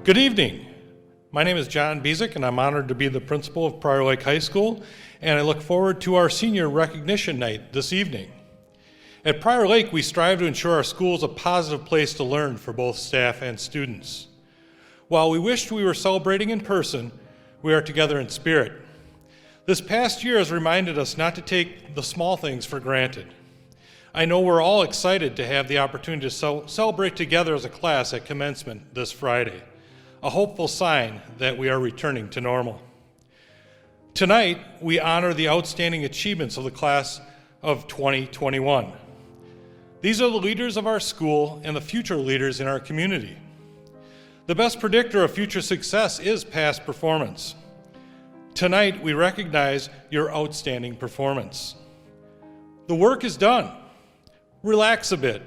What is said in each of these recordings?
Good evening. My name is John Bezick, and I'm honored to be the principal of Prior Lake High School, and I look forward to our senior recognition night this evening. At Prior Lake, we strive to ensure our school is a positive place to learn for both staff and students. While we wished we were celebrating in person, we are together in spirit. This past year has reminded us not to take the small things for granted. I know we're all excited to have the opportunity to celebrate together as a class at commencement this Friday, a hopeful sign that we are returning to normal. Tonight, we honor the outstanding achievements of the class of 2021. These are the leaders of our school and the future leaders in our community. The best predictor of future success is past performance. Tonight, we recognize your outstanding performance. The work is done. Relax a bit.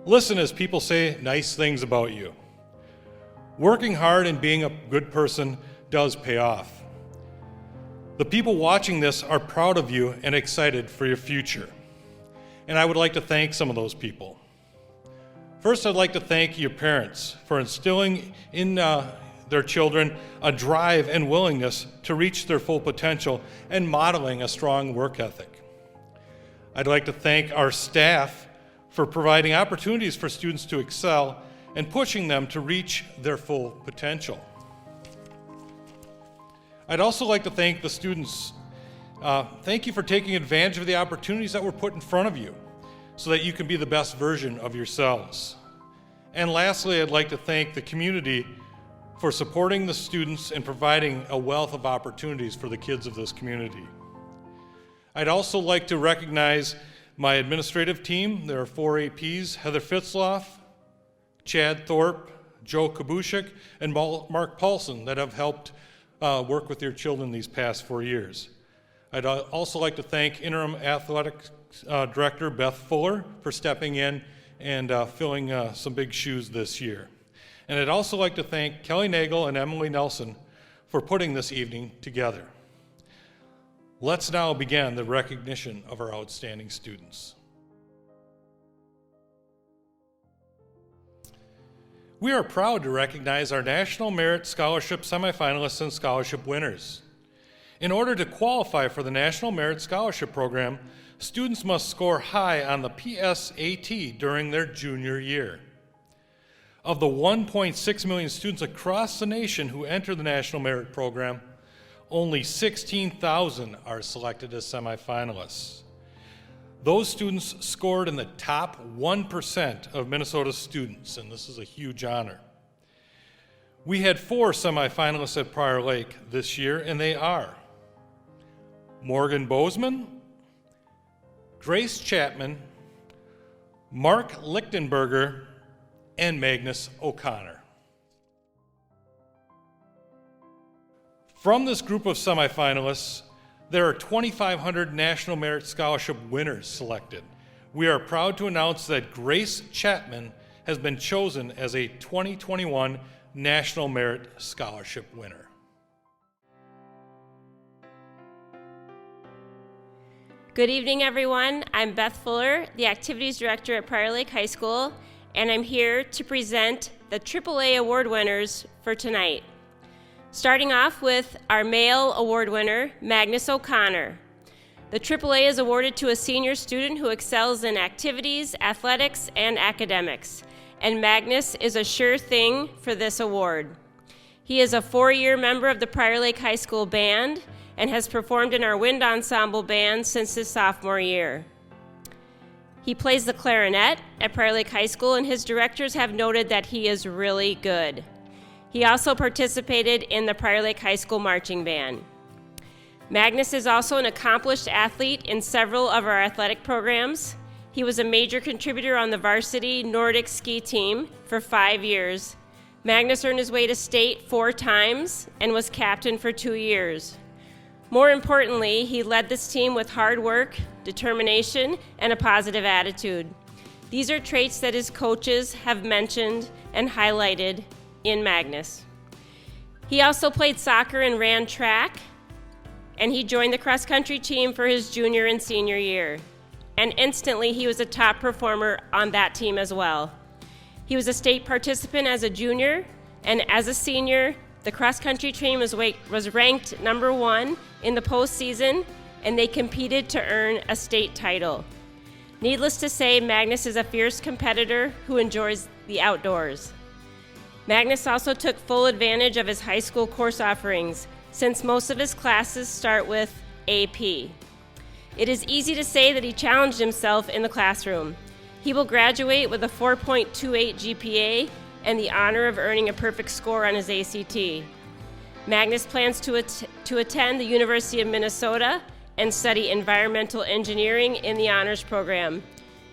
Listen as people say nice things about you. Working hard and being a good person does pay off. The people watching this are proud of you and excited for your future. And I would like to thank some of those people. First, I'd like to thank your parents for instilling in their children a drive and willingness to reach their full potential and modeling a strong work ethic. I'd like to thank our staff for providing opportunities for students to excel and pushing them to reach their full potential. I'd also like to thank the students. Thank you for taking advantage of the opportunities that were put in front of you so that you can be the best version of yourselves. And lastly, I'd like to thank the community for supporting the students and providing a wealth of opportunities for the kids of this community. I'd also like to recognize my administrative team. There are 4 APs, Heather Fitzloff, Chad Thorpe, Joe Kabushik, and Mark Paulson that have helped work with your children these past 4 years. I'd also like to thank Interim Athletic Director Beth Fuller for stepping in and filling some big shoes this year. And I'd also like to thank Kelly Nagel and Emily Nelson for putting this evening together. Let's now begin the recognition of our outstanding students. We are proud to recognize our National Merit Scholarship semifinalists and scholarship winners. In order to qualify for the National Merit Scholarship Program, students must score high on the PSAT during their junior year. Of the 1.6 million students across the nation who enter the National Merit Program, only 16,000 are selected as semifinalists. Those students scored in the top 1% of Minnesota's students, and this is a huge honor. We had 4 semifinalists at Prior Lake this year, and they are Morgan Bozeman, Grace Chapman, Mark Lichtenberger, and Magnus O'Connor. From this group of semifinalists, there are 2,500 National Merit Scholarship winners selected. We are proud to announce that Grace Chapman has been chosen as a 2021 National Merit Scholarship winner. Good evening, everyone. I'm Beth Fuller, the Activities Director at Prior Lake High School, and I'm here to present the AAA award winners for tonight. Starting off with our male award winner, Magnus O'Connor. The AAA is awarded to a senior student who excels in activities, athletics, and academics, and Magnus is a sure thing for this award. He is a 4-year member of the Prior Lake High School Band and has performed in our wind ensemble band since his sophomore year. He plays the clarinet at Prior Lake High School, and his directors have noted that he is really good. He also participated in the Prior Lake High School marching band. Magnus is also an accomplished athlete in several of our athletic programs. He was a major contributor on the varsity Nordic ski team for 5 years. Magnus earned his way to state 4 times and was captain for 2 years. More importantly, he led this team with hard work, determination, and a positive attitude. These are traits that his coaches have mentioned and highlighted in Magnus. He also played soccer and ran track, and he joined the cross-country team for his junior and senior year. And instantly, he was a top performer on that team as well. He was a state participant as a junior And as a senior, the cross-country team was ranked number 1 in the postseason, and they competed to earn a state title. Needless to say, Magnus is a fierce competitor who enjoys the outdoors. Magnus also took full advantage of his high school course offerings, since most of his classes start with AP. It is easy to say that he challenged himself in the classroom. He will graduate with a 4.28 GPA and the honor of earning a perfect score on his ACT. Magnus plans to attend the University of Minnesota and study environmental engineering in the honors program.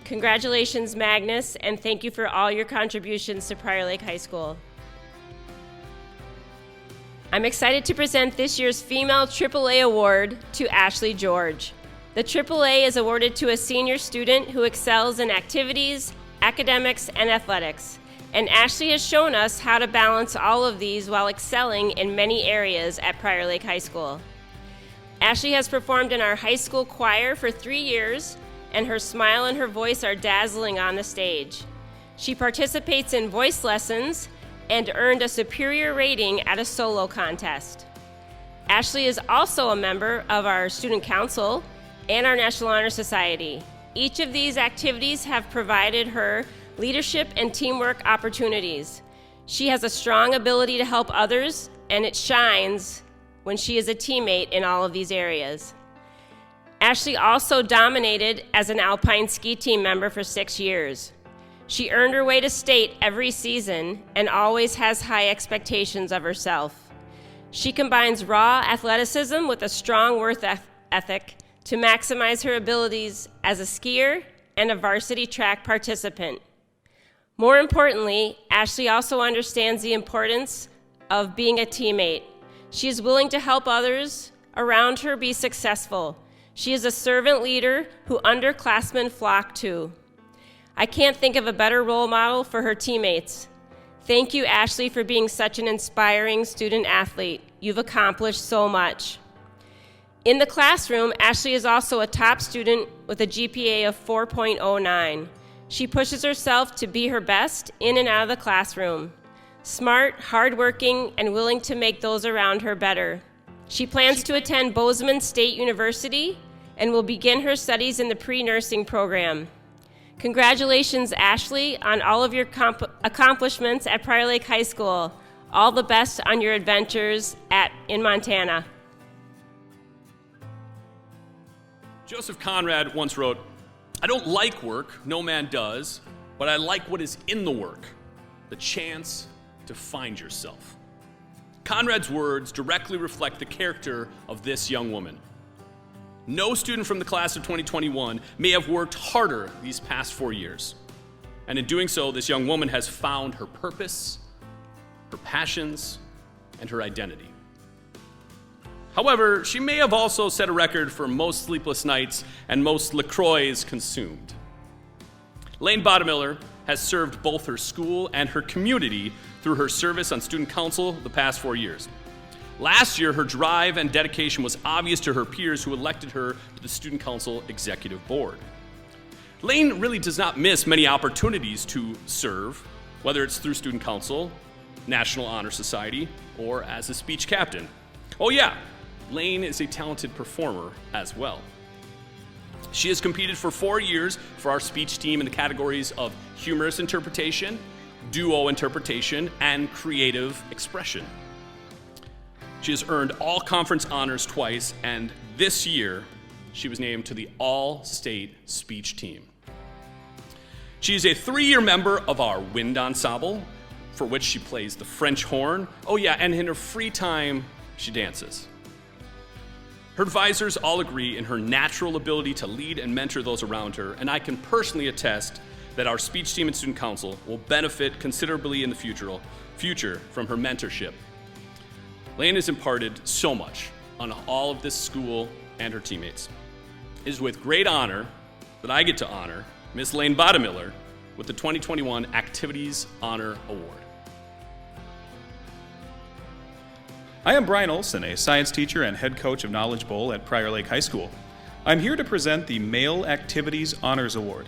Congratulations, Magnus, and thank you for all your contributions to Prior Lake High School. I'm excited to present this year's Female AAA Award to Ashley George. The AAA is awarded to a senior student who excels in activities, academics, and athletics. And Ashley has shown us how to balance all of these while excelling in many areas at Prior Lake High School. Ashley has performed in our high school choir for 3 years, and her smile and her voice are dazzling on the stage. She participates in voice lessons and earned a superior rating at a solo contest. Ashley is also a member of our student council and our National Honor Society. Each of these activities have provided her leadership and teamwork opportunities. She has a strong ability to help others, and it shines when she is a teammate in all of these areas. Ashley also dominated as an alpine ski team member for 6 years. She earned her way to state every season and always has high expectations of herself. She combines raw athleticism with a strong work ethic to maximize her abilities as a skier and a varsity track participant. More importantly, Ashley also understands the importance of being a teammate. She is willing to help others around her be successful. She is a servant leader who underclassmen flock to. I can't think of a better role model for her teammates. Thank you, Ashley, for being such an inspiring student athlete. You've accomplished so much. In the classroom, Ashley is also a top student with a GPA of 4.09. She pushes herself to be her best in and out of the classroom. Smart, hardworking, and willing to make those around her better. She plans to attend Bozeman State University and will begin her studies in the pre-nursing program. Congratulations, Ashley, on all of your accomplishments at Prior Lake High School. All the best on your adventures in Montana. Joseph Conrad once wrote, "I don't like work, no man does, but I like what is in the work, the chance to find yourself." Conrad's words directly reflect the character of this young woman. No student from the class of 2021 may have worked harder these past 4 years. And in doing so, this young woman has found her purpose, her passions, and her identity. However, she may have also set a record for most sleepless nights and most LaCroix consumed. Lane Bottomiller has served both her school and her community through her service on student council the past 4 years. Last year, her drive and dedication was obvious to her peers who elected her to the Student Council Executive Board. Lane really does not miss many opportunities to serve, whether it's through Student Council, National Honor Society, or as a speech captain. Oh yeah, Lane is a talented performer as well. She has competed for 4 years for our speech team in the categories of humorous interpretation, duo interpretation, and creative expression. She has earned all conference honors twice, and this year, she was named to the All-State Speech Team. She is a 3-year member of our wind ensemble, for which she plays the French horn. Oh yeah, and in her free time, she dances. Her advisors all agree in her natural ability to lead and mentor those around her, and I can personally attest that our speech team and student council will benefit considerably in the future from her mentorship. Lane has imparted so much on all of this school and her teammates. It is with great honor that I get to honor Miss Lane Bottomiller with the 2021 Activities Honor Award. I am Brian Olson, a science teacher and head coach of Knowledge Bowl at Prior Lake High School. I'm here to present the Male Activities Honors Award.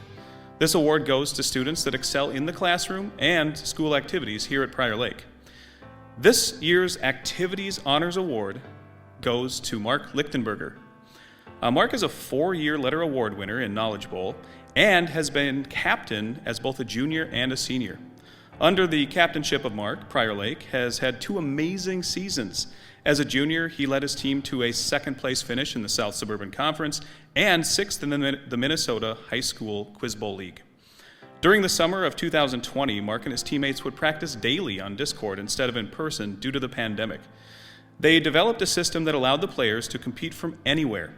This award goes to students that excel in the classroom and school activities here at Prior Lake. This year's Activities Honors Award goes to Mark Lichtenberger. Mark is a 4-year letter award winner in Knowledge Bowl and has been captain as both a junior and a senior. Under the captainship of Mark, Prior Lake has had 2 amazing seasons. As a junior, he led his team to a 2nd place finish in the South Suburban Conference and 6th in the Minnesota High School Quiz Bowl League. During the summer of 2020, Mark and his teammates would practice daily on Discord instead of in person due to the pandemic. They developed a system that allowed the players to compete from anywhere.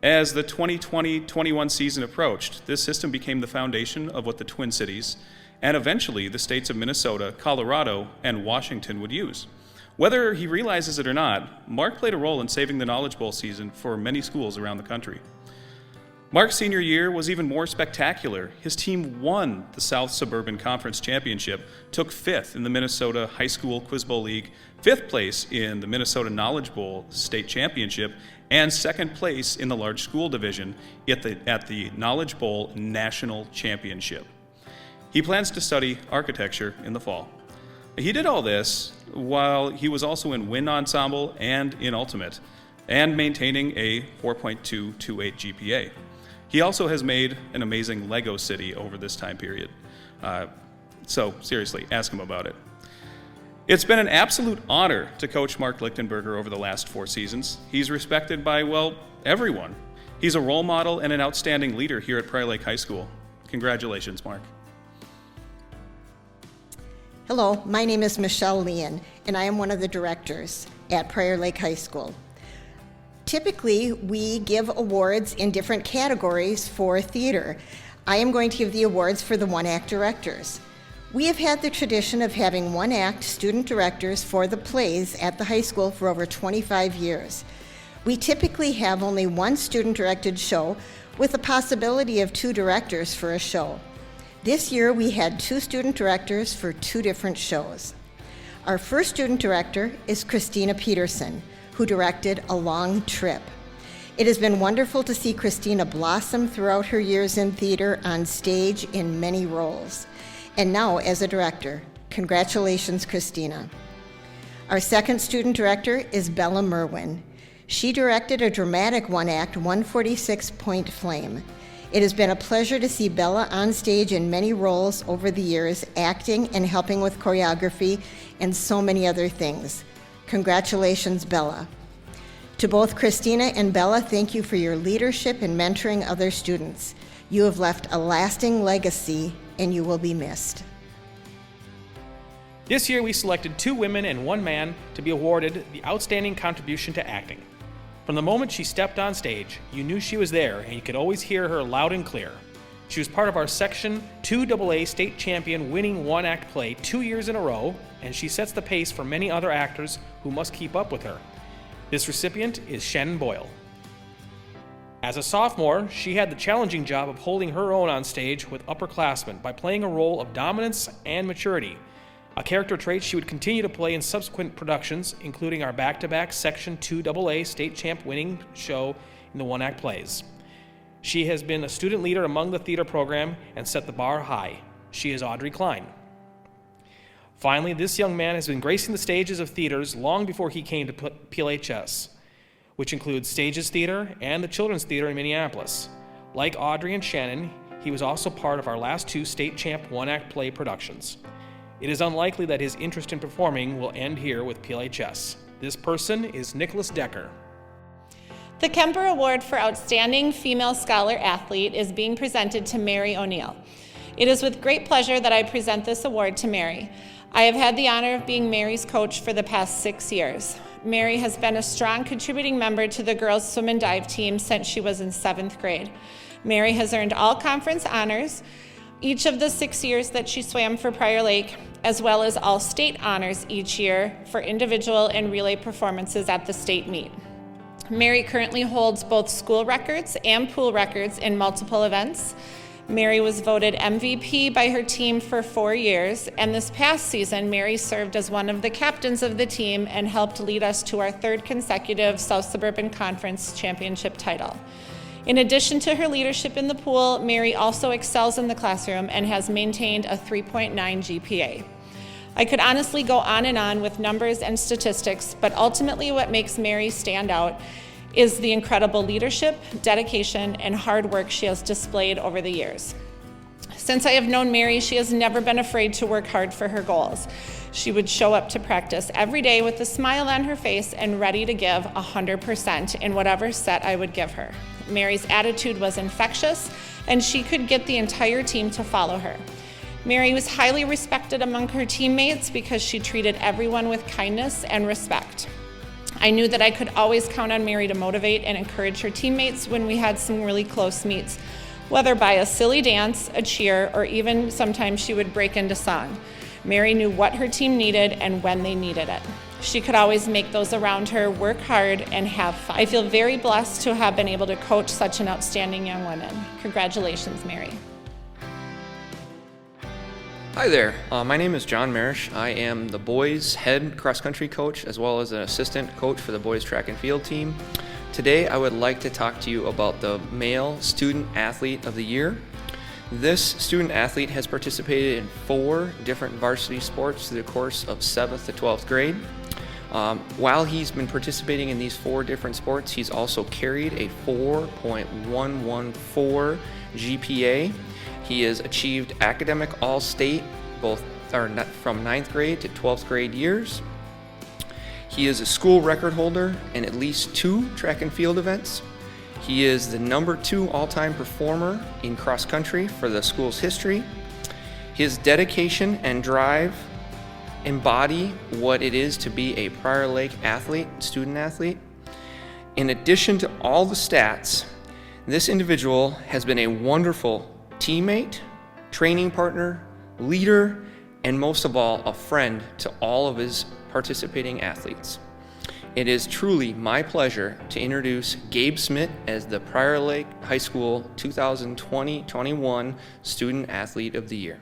As the 2020-21 season approached, this system became the foundation of what the Twin Cities and eventually the states of Minnesota, Colorado, and Washington would use. Whether he realizes it or not, Mark played a role in saving the Knowledge Bowl season for many schools around the country. Mark's senior year was even more spectacular. His team won the South Suburban Conference Championship, took 5th in the Minnesota High School Quiz Bowl League, 5th place in the Minnesota Knowledge Bowl State Championship, and 2nd place in the large school division at the Knowledge Bowl National Championship. He plans to study architecture in the fall. He did all this while he was also in Wind Ensemble and in Ultimate, and maintaining a 4.228 GPA. He also has made an amazing Lego city over this time period. So seriously, ask him about it. It's been an absolute honor to coach Mark Lichtenberger over the last 4 seasons. He's respected by, well, everyone. He's a role model and an outstanding leader here at Prior Lake High School. Congratulations, Mark. Hello, my name is Michelle Leon, and I am one of the directors at Prior Lake High School. Typically, we give awards in different categories for theater. I am going to give the awards for the one-act directors. We have had the tradition of having one-act student directors for the plays at the high school for over 25 years. We typically have only one student-directed show with the possibility of 2 directors for a show. This year, we had 2 student directors for 2 different shows. Our first student director is Christina Peterson, who directed A Long Trip. It has been wonderful to see Christina blossom throughout her years in theater on stage in many roles. And now as a director, congratulations, Christina. Our second student director is Bella Merwin. She directed a dramatic one-act 146-Point Flame. It has been a pleasure to see Bella on stage in many roles over the years, acting and helping with choreography and so many other things. Congratulations, Bella. To both Christina and Bella, thank you for your leadership and mentoring other students. You have left a lasting legacy, and you will be missed. This year, we selected 2 women and 1 man to be awarded the Outstanding Contribution to Acting. From the moment she stepped on stage, you knew she was there, and you could always hear her loud and clear. She was part of our Section 2AA state champion winning one-act play 2 years in a row, and she sets the pace for many other actors who must keep up with her. This recipient is Shannon Boyle. As a sophomore, she had the challenging job of holding her own on stage with upperclassmen by playing a role of dominance and maturity, a character trait she would continue to play in subsequent productions, including our back-to-back Section 2AA state champ winning show in the one-act plays. She has been a student leader among the theater program and set the bar high. She is Audrey Klein. Finally, this young man has been gracing the stages of theaters long before he came to PLHS, which includes Stages Theater and the Children's Theater in Minneapolis. Like Audrey and Shannon, he was also part of our last 2 state champ one-act play productions. It is unlikely that his interest in performing will end here with PLHS. This person is Nicholas Decker. The Kemper Award for Outstanding Female Scholar Athlete is being presented to Mary O'Neill. It is with great pleasure that I present this award to Mary. I have had the honor of being Mary's coach for the past 6 years. Mary has been a strong contributing member to the girls' swim and dive team since she was in 7th grade. Mary has earned all conference honors each of the 6 years that she swam for Prior Lake, as well as all state honors each year for individual and relay performances at the state meet. Mary currently holds both school records and pool records in multiple events. Mary was voted MVP by her team for 4 years, and this past season, Mary served as one of the captains of the team and helped lead us to our 3rd consecutive South Suburban Conference championship title. In addition to her leadership in the pool, Mary also excels in the classroom and has maintained a 3.9 GPA. I could honestly go on and on with numbers and statistics, but ultimately what makes Mary stand out is the incredible leadership, dedication, and hard work she has displayed over the years. Since I have known Mary, she has never been afraid to work hard for her goals. She would show up to practice every day with a smile on her face and ready to give 100% in whatever set I would give her. Mary's attitude was infectious, and she could get the entire team to follow her. Mary was highly respected among her teammates because she treated everyone with kindness and respect. I knew that I could always count on Mary to motivate and encourage her teammates when we had some really close meets, whether by a silly dance, a cheer, or even sometimes she would break into song. Mary knew what her team needed and when they needed it. She could always make those around her work hard and have fun. I feel very blessed to have been able to coach such an outstanding young woman. Congratulations, Mary. Hi there, my name is John Marish. I am the boys' head cross-country coach as well as an assistant coach for the boys' track and field team. Today I would like to talk to you about the Male Student Athlete of the Year. This student athlete has participated in 4 different varsity sports through the course of 7th to 12th grade. While he's been participating in these 4 different sports, he's also carried a 4.114 GPA. He has achieved academic all-state both from 9th grade to 12th grade years. He is a school record holder in at least 2 track and field events. He is the number 2 all-time performer in cross country for the school's history. His dedication and drive embody what it is to be a Prior Lake athlete, student athlete. In addition to all the stats, this individual has been a wonderful teammate, training partner, leader, and most of all, a friend to all of his participating athletes. It is truly my pleasure to introduce Gabe Smith as the Prior Lake High School 2020-21 Student Athlete of the Year.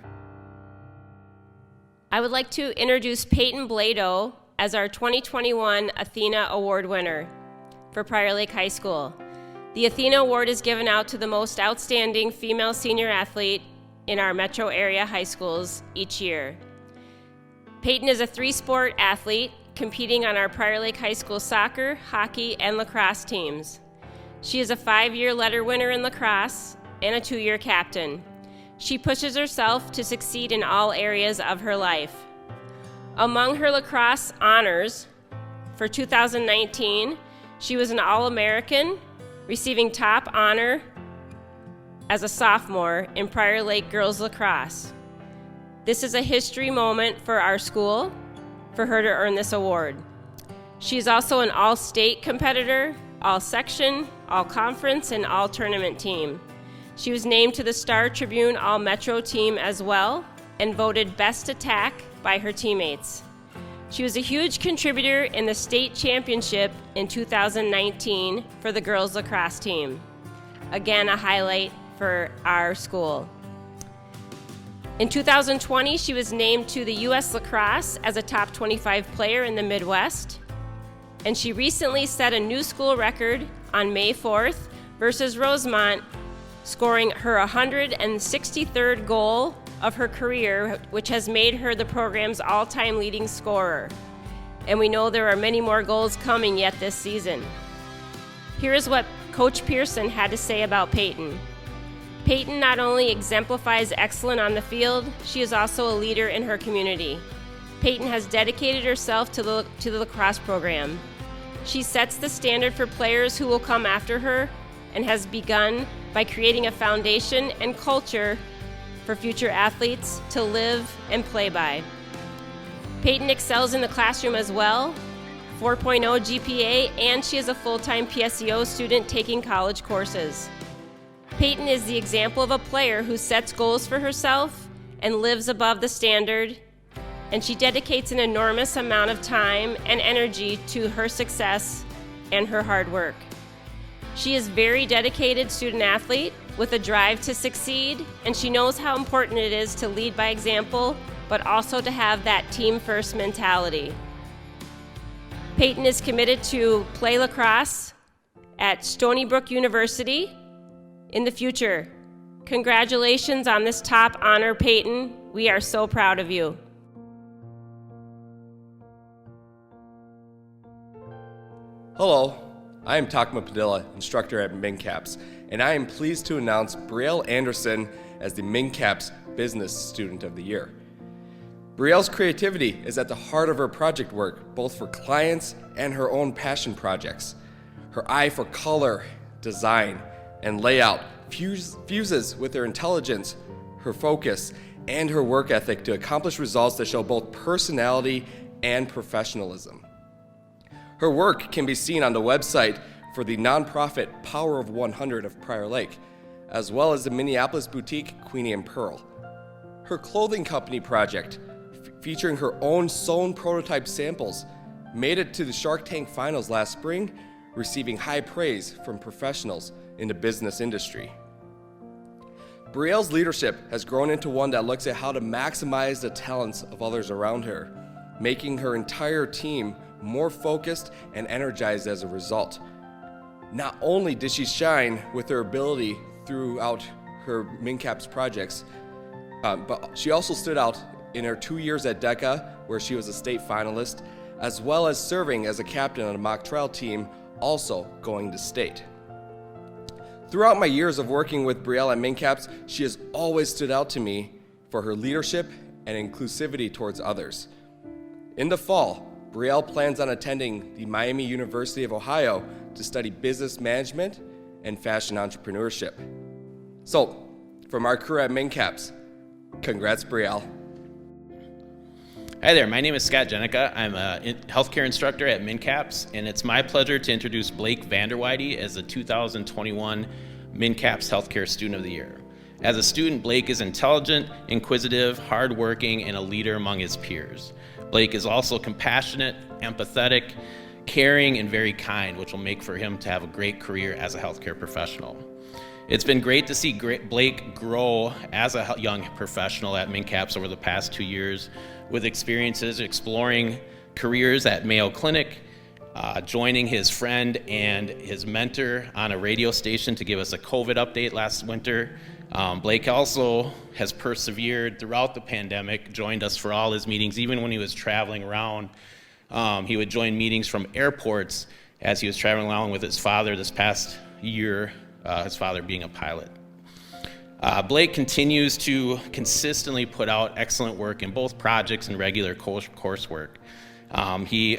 I would like to introduce Peyton Blado as our 2021 Athena Award winner for Prior Lake High School. The Athena Award is given out to the most outstanding female senior athlete in our metro area high schools each year. Peyton is a 3-sport athlete competing on our Prior Lake High School soccer, hockey, and lacrosse teams. She is a 5-year letter winner in lacrosse and a 2-year captain. She pushes herself to succeed in all areas of her life. Among her lacrosse honors for 2019, she was an All-American, receiving top honor as a sophomore in Prior Lake girls lacrosse. This is a history moment for our school for her to earn this award. She is also an all-state competitor, all-section, all-conference, and all-tournament team. She was named to the Star Tribune All-Metro team as well and voted Best Attack by her teammates. She was a huge contributor in the state championship in 2019 for the girls lacrosse team. Again, a highlight for our school. In 2020, she was named to the U.S. Lacrosse as a top 25 player in the Midwest. And she recently set a new school record on May 4th versus Rosemont, scoring her 163rd goal of her career, which has made her the program's all-time leading scorer. And we know there are many more goals coming yet this season. Here is what Coach Pearson had to say about Peyton. Peyton not only exemplifies excellence on the field, she is also a leader in her community. Peyton has dedicated herself to the lacrosse program. She sets the standard for players who will come after her and has begun by creating a foundation and culture for future athletes to live and play by. Peyton excels in the classroom as well, 4.0 GPA, and she is a full-time PSEO student taking college courses. Peyton is the example of a player who sets goals for herself and lives above the standard, and she dedicates an enormous amount of time and energy to her success and her hard work. She is a very dedicated student athlete with a drive to succeed, and she knows how important it is to lead by example, but also to have that team-first mentality. Peyton is committed to play lacrosse at Stony Brook University in the future. Congratulations on this top honor, Peyton. We are so proud of you. Hello, I am Takma Padilla, instructor at MinCaps, and I am pleased to announce Brielle Anderson as the MinCaps Business Student of the Year. Brielle's creativity is at the heart of her project work, both for clients and her own passion projects. Her eye for color, design, and layout fuses with her intelligence, her focus, and her work ethic to accomplish results that show both personality and professionalism. Her work can be seen on the website for the nonprofit Power of 100 of Prior Lake, as well as the Minneapolis boutique Queenie and Pearl. Her clothing company project, featuring her own sewn prototype samples, made it to the Shark Tank finals last spring, receiving high praise from professionals in the business industry. Brielle's leadership has grown into one that looks at how to maximize the talents of others around her, making her entire team more focused and energized as a result. Not only did she shine with her ability throughout her MinCaps projects, but she also stood out in her 2 years at DECA, where she was a state finalist, as well as serving as a captain on a mock trial team, also going to state. Throughout my years of working with Brielle at MinCaps, she has always stood out to me for her leadership and inclusivity towards others. In the fall, Brielle plans on attending the Miami University of Ohio to study business management and fashion entrepreneurship. So, from our crew at MinCaps, congrats, Brielle. Hi there, my name is Scott Jenica. I'm a healthcare instructor at MinCaps, and it's my pleasure to introduce Blake Vanderweide as the 2021 MinCaps Healthcare Student of the Year. As a student, Blake is intelligent, inquisitive, hardworking, and a leader among his peers. Blake is also compassionate, empathetic, caring, and very kind, which will make for him to have a great career as a healthcare professional. It's been great to see Blake grow as a young professional at MinCaps over the past 2 years, with experiences exploring careers at Mayo Clinic, joining his friend and his mentor on a radio station to give us a COVID update last winter. Blake also has persevered throughout the pandemic, joined us for all his meetings, even when he was traveling around. He would join meetings from airports as he was traveling along with his father this past year, his father being a pilot. Blake continues to consistently put out excellent work in both projects and regular coursework. He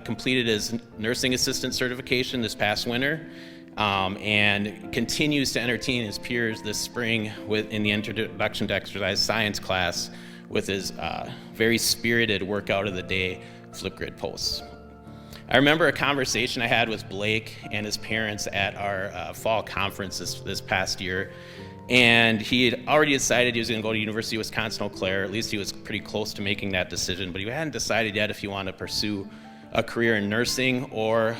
completed his nursing assistant certification this past winter, and continues to entertain his peers this spring in the Introduction to Exercise Science class with his very spirited workout of the day Flipgrid posts. I remember a conversation I had with Blake and his parents at our fall conference this past year, and he had already decided he was going to go to University of Wisconsin-Eau Claire. At least he was pretty close to making that decision, but he hadn't decided yet if he wanted to pursue a career in nursing or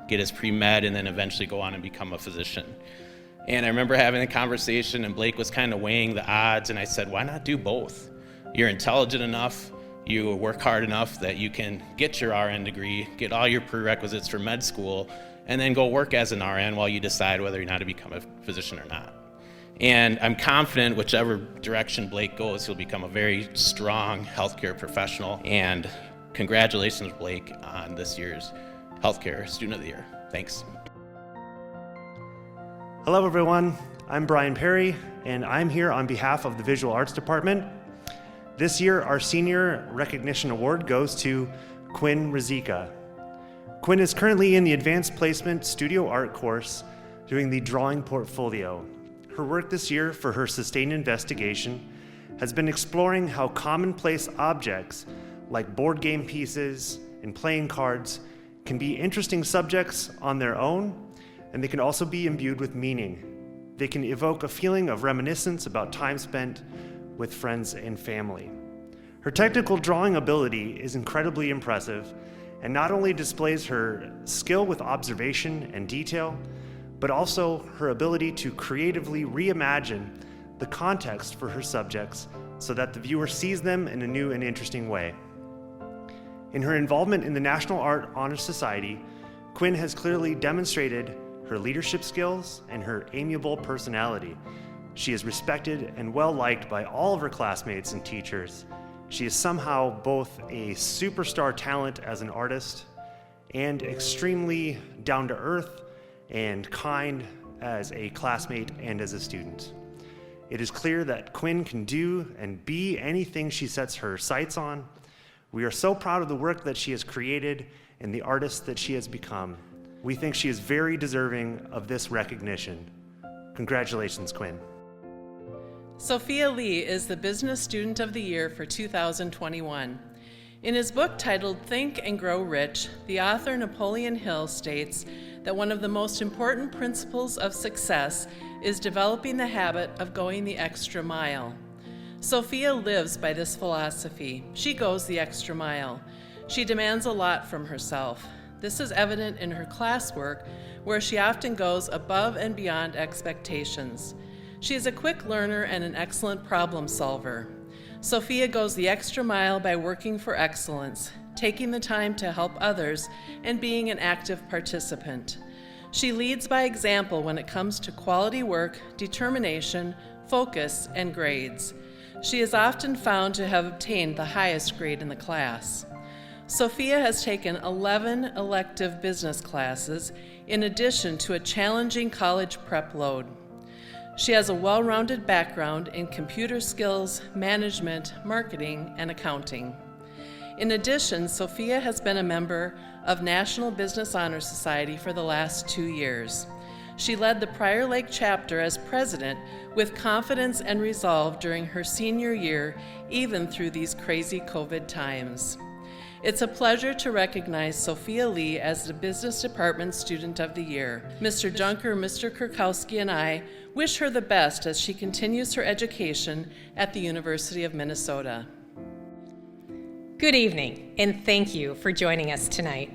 get his pre-med and then eventually go on and become a physician. And I remember having a conversation, and Blake was kind of weighing the odds, and I said, why not do both? You're intelligent enough, you work hard enough that you can get your RN degree, get all your prerequisites for med school, and then go work as an RN while you decide whether or not to become a physician or not. And I'm confident whichever direction Blake goes, he'll become a very strong healthcare professional. And congratulations, Blake, on this year's Healthcare Student of the Year. Thanks. Hello, everyone. I'm Brian Perry, and I'm here on behalf of the Visual Arts Department. This year, our Senior Recognition Award goes to Quinn Rizika. Quinn is currently in the Advanced Placement Studio Art course doing the drawing portfolio. Her work this year for her sustained investigation has been exploring how commonplace objects like board game pieces and playing cards can be interesting subjects on their own, and they can also be imbued with meaning. They can evoke a feeling of reminiscence about time spent with friends and family. Her technical drawing ability is incredibly impressive and not only displays her skill with observation and detail, but also her ability to creatively reimagine the context for her subjects so that the viewer sees them in a new and interesting way. In her involvement in the National Art Honor Society, Quinn has clearly demonstrated her leadership skills and her amiable personality. She is respected and well-liked by all of her classmates and teachers. She is somehow both a superstar talent as an artist and extremely down to earth and kind as a classmate and as a student. It is clear that Quinn can do and be anything she sets her sights on. We are so proud of the work that she has created and the artist that she has become. We think she is very deserving of this recognition. Congratulations, Quinn. Sophia Lee is the Business Student of the Year for 2021. In his book titled Think and Grow Rich, the author Napoleon Hill states that one of the most important principles of success is developing the habit of going the extra mile. Sophia lives by this philosophy. She goes the extra mile. She demands a lot from herself. This is evident in her classwork, where she often goes above and beyond expectations. She is a quick learner and an excellent problem solver. Sophia goes the extra mile by working for excellence, taking the time to help others, and being an active participant. She leads by example when it comes to quality work, determination, focus, and grades. She is often found to have obtained the highest grade in the class. Sophia has taken 11 elective business classes in addition to a challenging college prep load. She has a well-rounded background in computer skills, management, marketing, and accounting. In addition, Sophia has been a member of National Business Honor Society for the last 2 years. She led the Prior Lake chapter as president with confidence and resolve during her senior year, even through these crazy COVID times. It's a pleasure to recognize Sophia Lee as the Business Department Student of the Year. Mr. Junker, Mr. Kurkowski, and I wish her the best as she continues her education at the University of Minnesota. Good evening, and thank you for joining us tonight.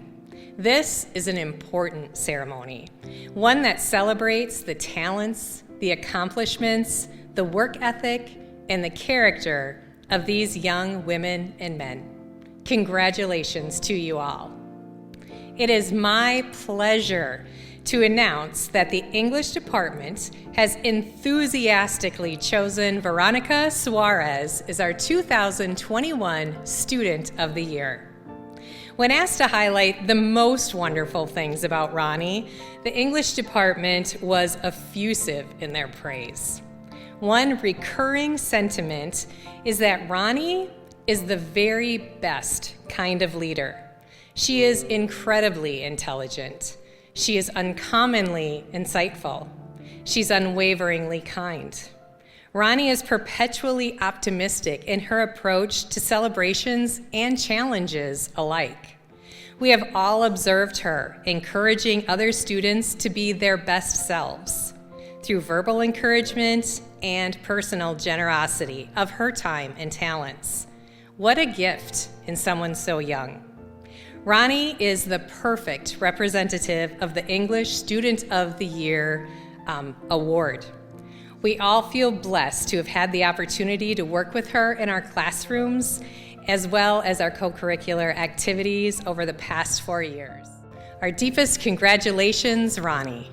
This is an important ceremony, one that celebrates the talents, the accomplishments, the work ethic, and the character of these young women and men. Congratulations to you all. It is my pleasure to announce that the English department has enthusiastically chosen Veronica Suarez as our 2021 Student of the Year. When asked to highlight the most wonderful things about Ronnie, the English department was effusive in their praise. One recurring sentiment is that Ronnie is the very best kind of leader. She is incredibly intelligent. She is uncommonly insightful. She's unwaveringly kind. Ronnie is perpetually optimistic in her approach to celebrations and challenges alike. We have all observed her encouraging other students to be their best selves through verbal encouragement and personal generosity of her time and talents. What a gift in someone so young. Ronnie is the perfect representative of the English Student of the Year award. We all feel blessed to have had the opportunity to work with her in our classrooms, as well as our co-curricular activities over the past 4 years. Our deepest congratulations, Ronnie.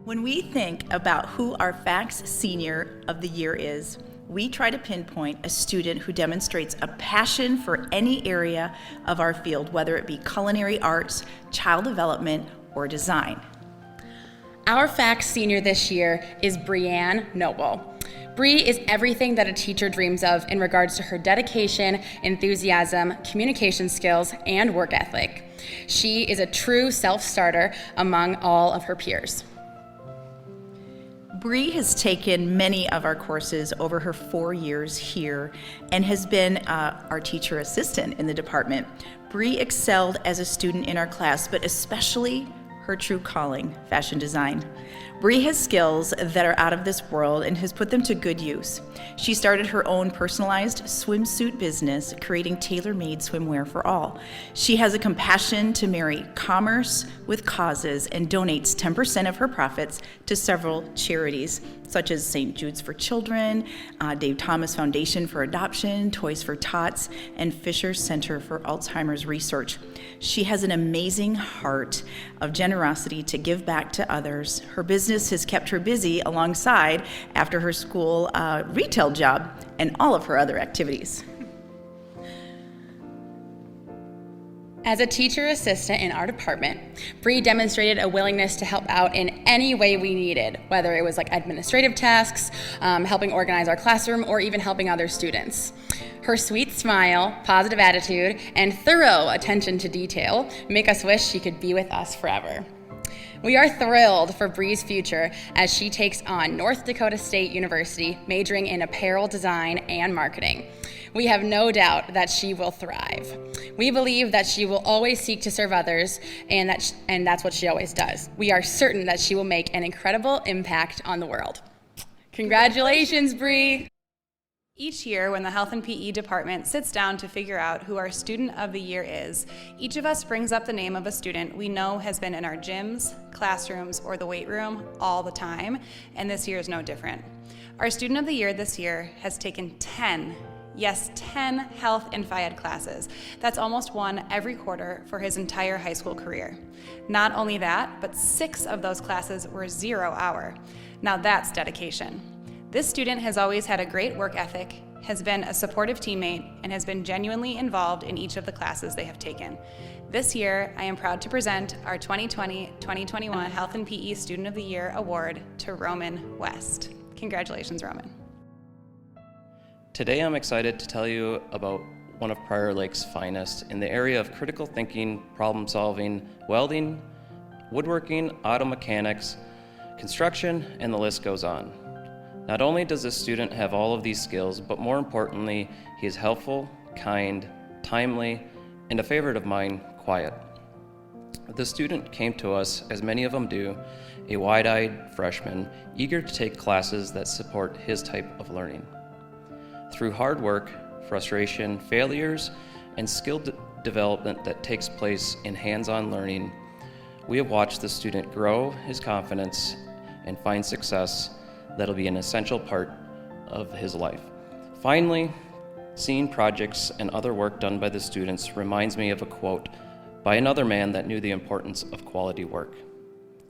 When we think about who our FACS Senior of the Year is, we try to pinpoint a student who demonstrates a passion for any area of our field, whether it be culinary arts, child development, or design. Our FACS senior this year is Brianne Noble. Bree is everything that a teacher dreams of in regards to her dedication, enthusiasm, communication skills, and work ethic. She is a true self-starter among all of her peers. Bree has taken many of our courses over her 4 years here and has been our teacher assistant in the department. Bree excelled as a student in our class, but especially her true calling, fashion design. Bree has skills that are out of this world and has put them to good use. She started her own personalized swimsuit business, creating tailor-made swimwear for all. She has a compassion to marry commerce with causes and donates 10% of her profits to several charities, such as St. Jude's for Children, Dave Thomas Foundation for Adoption, Toys for Tots, and Fisher Center for Alzheimer's Research. She has an amazing heart of generosity to give back to others. Her business has kept her busy alongside after her school retail job and all of her other activities. As a teacher assistant in our department, Bree demonstrated a willingness to help out in any way we needed, whether it was like administrative tasks, helping organize our classroom, or even helping other students. Her sweet smile, positive attitude, and thorough attention to detail make us wish she could be with us forever. We are thrilled for Bree's future as she takes on North Dakota State University, majoring in apparel design and marketing. We have no doubt that she will thrive. We believe that she will always seek to serve others, and that's what she always does. We are certain that she will make an incredible impact on the world. Congratulations, Bree! Each year, when the Health and PE department sits down to figure out who our Student of the Year is, each of us brings up the name of a student we know has been in our gyms, classrooms, or the weight room all the time, and this year is no different. Our Student of the Year this year has taken 10 health and phy-ed classes. That's almost one every quarter for his entire high school career. Not only that, but 6 of those classes were 0 hour. Now that's dedication. This student has always had a great work ethic, has been a supportive teammate, and has been genuinely involved in each of the classes they have taken. This year, I am proud to present our 2020-2021 Health and PE Student of the Year Award to Roman West. Congratulations, Roman. Today I'm excited to tell you about one of Prior Lake's finest in the area of critical thinking, problem solving, welding, woodworking, auto mechanics, construction, and the list goes on. Not only does this student have all of these skills, but more importantly, he is helpful, kind, timely, and a favorite of mine, quiet. The student came to us, as many of them do, a wide-eyed freshman, eager to take classes that support his type of learning. Through hard work, frustration, failures, and skill development that takes place in hands-on learning, we have watched the student grow his confidence and find success that'll be an essential part of his life. Finally, seeing projects and other work done by the students reminds me of a quote by another man that knew the importance of quality work.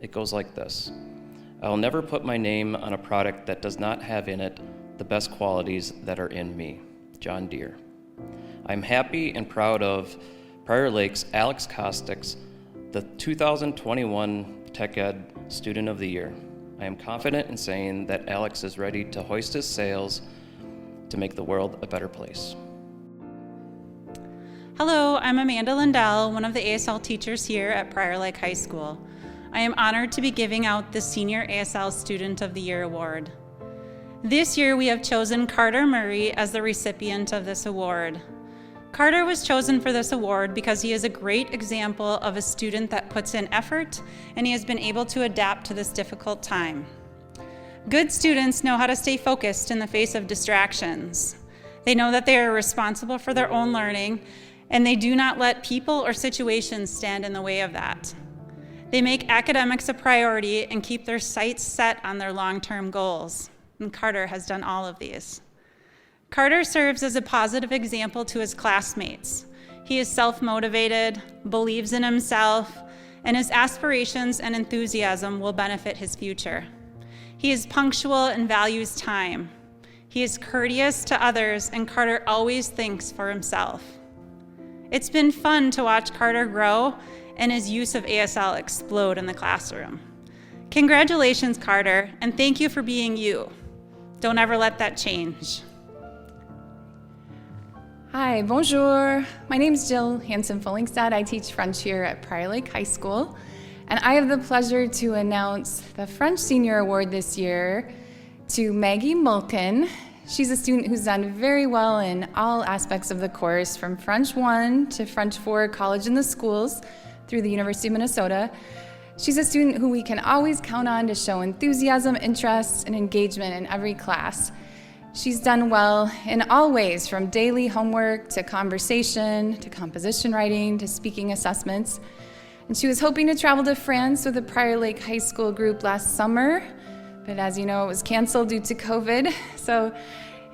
It goes like this: "I'll never put my name on a product that does not have in it the best qualities that are in me." John Deere. I'm happy and proud of Prior Lake's Alex Kostic's the 2021 Tech Ed Student of the Year. I am confident in saying that Alex is ready to hoist his sails to make the world a better place. Hello, I'm Amanda Lindell, one of the ASL teachers here at Prior Lake High School. I am honored to be giving out the Senior ASL Student of the Year Award. This year we have chosen Carter Murray as the recipient of this award. Carter was chosen for this award because he is a great example of a student that puts in effort, and he has been able to adapt to this difficult time. Good students know how to stay focused in the face of distractions. They know that they are responsible for their own learning, and they do not let people or situations stand in the way of that. They make academics a priority and keep their sights set on their long-term goals, and Carter has done all of these. Carter serves as a positive example to his classmates. He is self-motivated, believes in himself, and his aspirations and enthusiasm will benefit his future. He is punctual and values time. He is courteous to others, and Carter always thinks for himself. It's been fun to watch Carter grow and his use of ASL explode in the classroom. Congratulations, Carter, and thank you for being you. Don't ever let that change. Hi, bonjour. My name is Jill Hansen-Fullingstad. I teach French here at Prior Lake High School, and I have the pleasure to announce the French Senior Award this year to Maggie Mulkin. She's a student who's done very well in all aspects of the course, from French 1 to French 4 college in the schools through the University of Minnesota. She's a student who we can always count on to show enthusiasm, interest, and engagement in every class. She's done well in all ways, from daily homework to conversation to composition writing to speaking assessments. And she was hoping to travel to France with the Prior Lake High School group last summer, but as you know, it was canceled due to COVID. So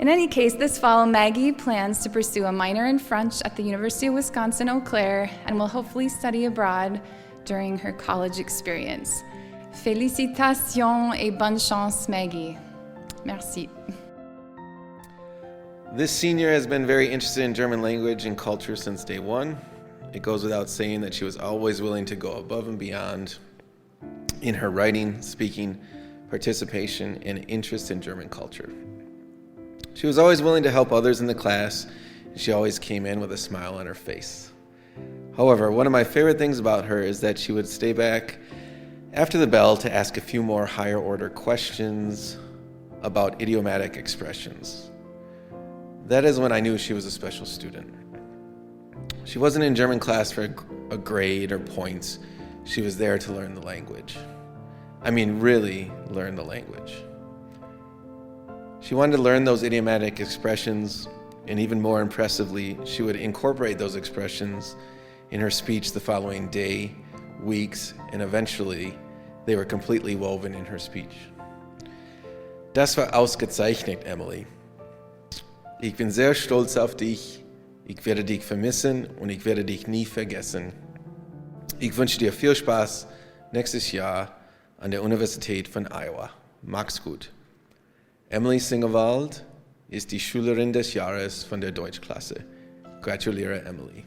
in any case, this fall, Maggie plans to pursue a minor in French at the University of Wisconsin-Eau Claire and will hopefully study abroad during her college experience. Félicitations et bonne chance, Maggie. Merci. This senior has been very interested in German language and culture since day one. it goes without saying that she was always willing to go above and beyond in her writing, speaking, participation, and interest in German culture. She was always willing to help others in the class, and she always came in with a smile on her face. However, one of my favorite things about her is that she would stay back after the bell to ask a few more higher order questions about idiomatic expressions. That is when I knew she was a special student. She wasn't in German class for a grade or points. She was there to learn the language. I mean, really learn the language. She wanted to learn those idiomatic expressions, and even more impressively, she would incorporate those expressions in her speech the following day, weeks, and eventually they were completely woven in her speech. Das war ausgezeichnet, Emily. Ich bin sehr stolz auf dich. Ich werde dich vermissen und ich werde dich nie vergessen. Ich wünsche dir viel Spaß nächstes Jahr an der Universität von Iowa. Mach's gut. Emily Singewald ist die Schülerin des Jahres von der Deutschklasse. Gratuliere, Emily.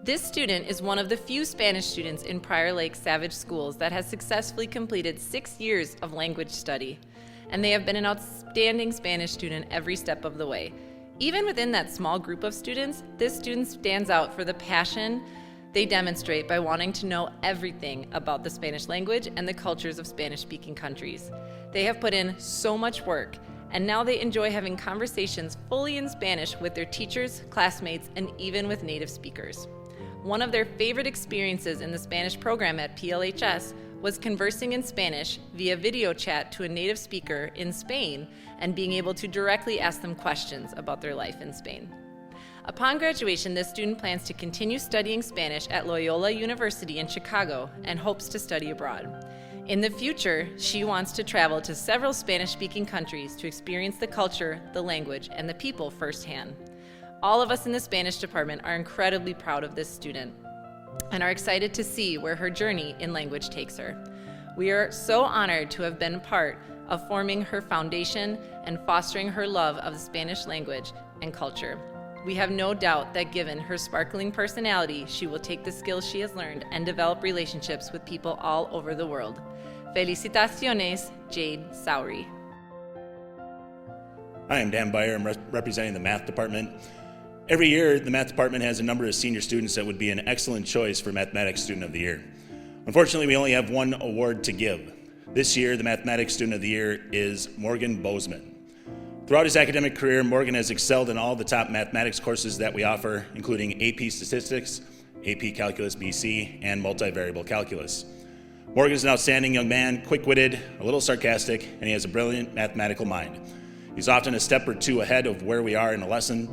This student is one of the few Spanish students in Prior Lake Savage Schools that has successfully completed 6 years of language study, and they have been an outstanding Spanish student every step of the way. Even within that small group of students, this student stands out for the passion they demonstrate by wanting to know everything about the Spanish language and the cultures of Spanish-speaking countries. They have put in so much work, and now they enjoy having conversations fully in Spanish with their teachers, classmates, and even with native speakers. One of their favorite experiences in the Spanish program at PLHS was conversing in Spanish via video chat to a native speaker in Spain and being able to directly ask them questions about their life in Spain. Upon graduation, this student plans to continue studying Spanish at Loyola University in Chicago and hopes to study abroad. In the future, she wants to travel to several Spanish-speaking countries to experience the culture, the language, and the people firsthand. All of us in the Spanish department are incredibly proud of this student and are excited to see where her journey in language takes her. We are so honored to have been part of forming her foundation and fostering her love of the Spanish language and culture. We have no doubt that given her sparkling personality, she will take the skills she has learned and develop relationships with people all over the world. Felicitaciones, Jade Sowry. Hi, I'm Dan Byer. I'm representing the math department. Every year, the math department has a number of senior students that would be an excellent choice for Mathematics Student of the Year. Unfortunately, we only have one award to give. This year, the Mathematics Student of the Year is Morgan Bozeman. Throughout his academic career, Morgan has excelled in all the top mathematics courses that we offer, including AP Statistics, AP Calculus BC, and Multivariable Calculus. Morgan is an outstanding young man, quick-witted, a little sarcastic, and he has a brilliant mathematical mind. He's often a step or two ahead of where we are in a lesson.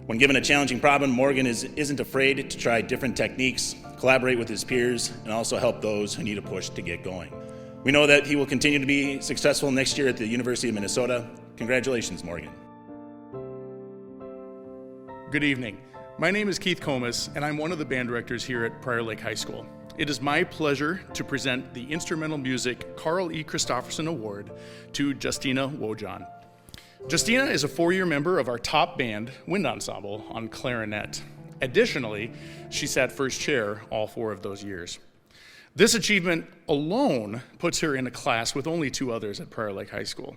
When given a challenging problem, Morgan isn't afraid to try different techniques, collaborate with his peers, and also help those who need a push to get going. We know that he will continue to be successful next year at the University of Minnesota. Congratulations, Morgan. Good evening. My name is Keith Comas, and I'm one of the band directors here at Prior Lake High School. It is my pleasure to present the Instrumental Music Carl E. Christofferson Award to Justina Wojan. Justina is a 4-year member of our top band, Wind Ensemble, on clarinet. Additionally, she sat first chair all 4 of those years. This achievement alone puts her in a class with only 2 others at Prior Lake High School.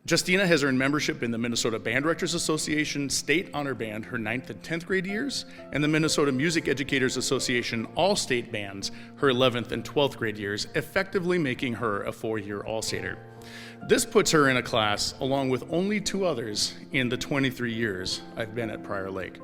Justina has earned membership in the Minnesota Band Directors Association State Honor Band her 9th and 10th grade years, and the Minnesota Music Educators Association All-State Bands her 11th and 12th grade years, effectively making her a 4-year All-Stater. This puts her in a class along with only 2 others in the 23 years I've been at Prior Lake.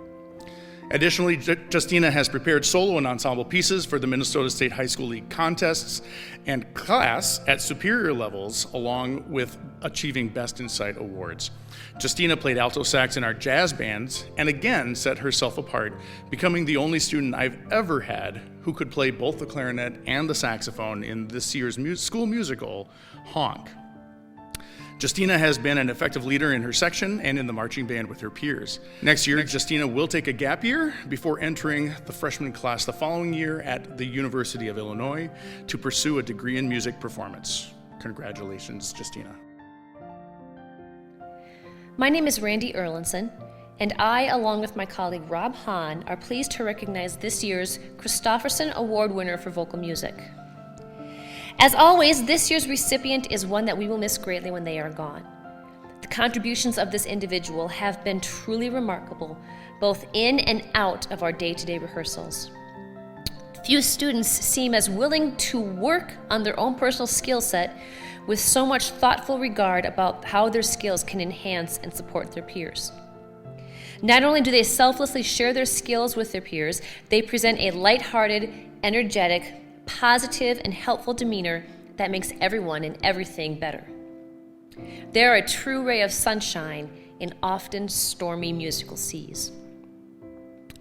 Additionally, Justina has prepared solo and ensemble pieces for the Minnesota State High School League contests and class at superior levels, along with achieving Best in Sight awards. Justina played alto sax in our jazz bands and again set herself apart, becoming the only student I've ever had who could play both the clarinet and the saxophone in this year's school musical, Honk. Justina has been an effective leader in her section and in the marching band with her peers. Next year, Justina will take a gap year before entering the freshman class the following year at the University of Illinois to pursue a degree in music performance. Congratulations, Justina. My name is Randy Erlinson, and I, along with my colleague Rob Hahn, are pleased to recognize this year's Christofferson Award winner for vocal music. As always, this year's recipient is one that we will miss greatly when they are gone. The contributions of this individual have been truly remarkable, both in and out of our day-to-day rehearsals. Few students seem as willing to work on their own personal skill set with so much thoughtful regard about how their skills can enhance and support their peers. Not only do they selflessly share their skills with their peers, they present a lighthearted, energetic, positive, and helpful demeanor that makes everyone and everything better. They are a true ray of sunshine in often stormy musical seas.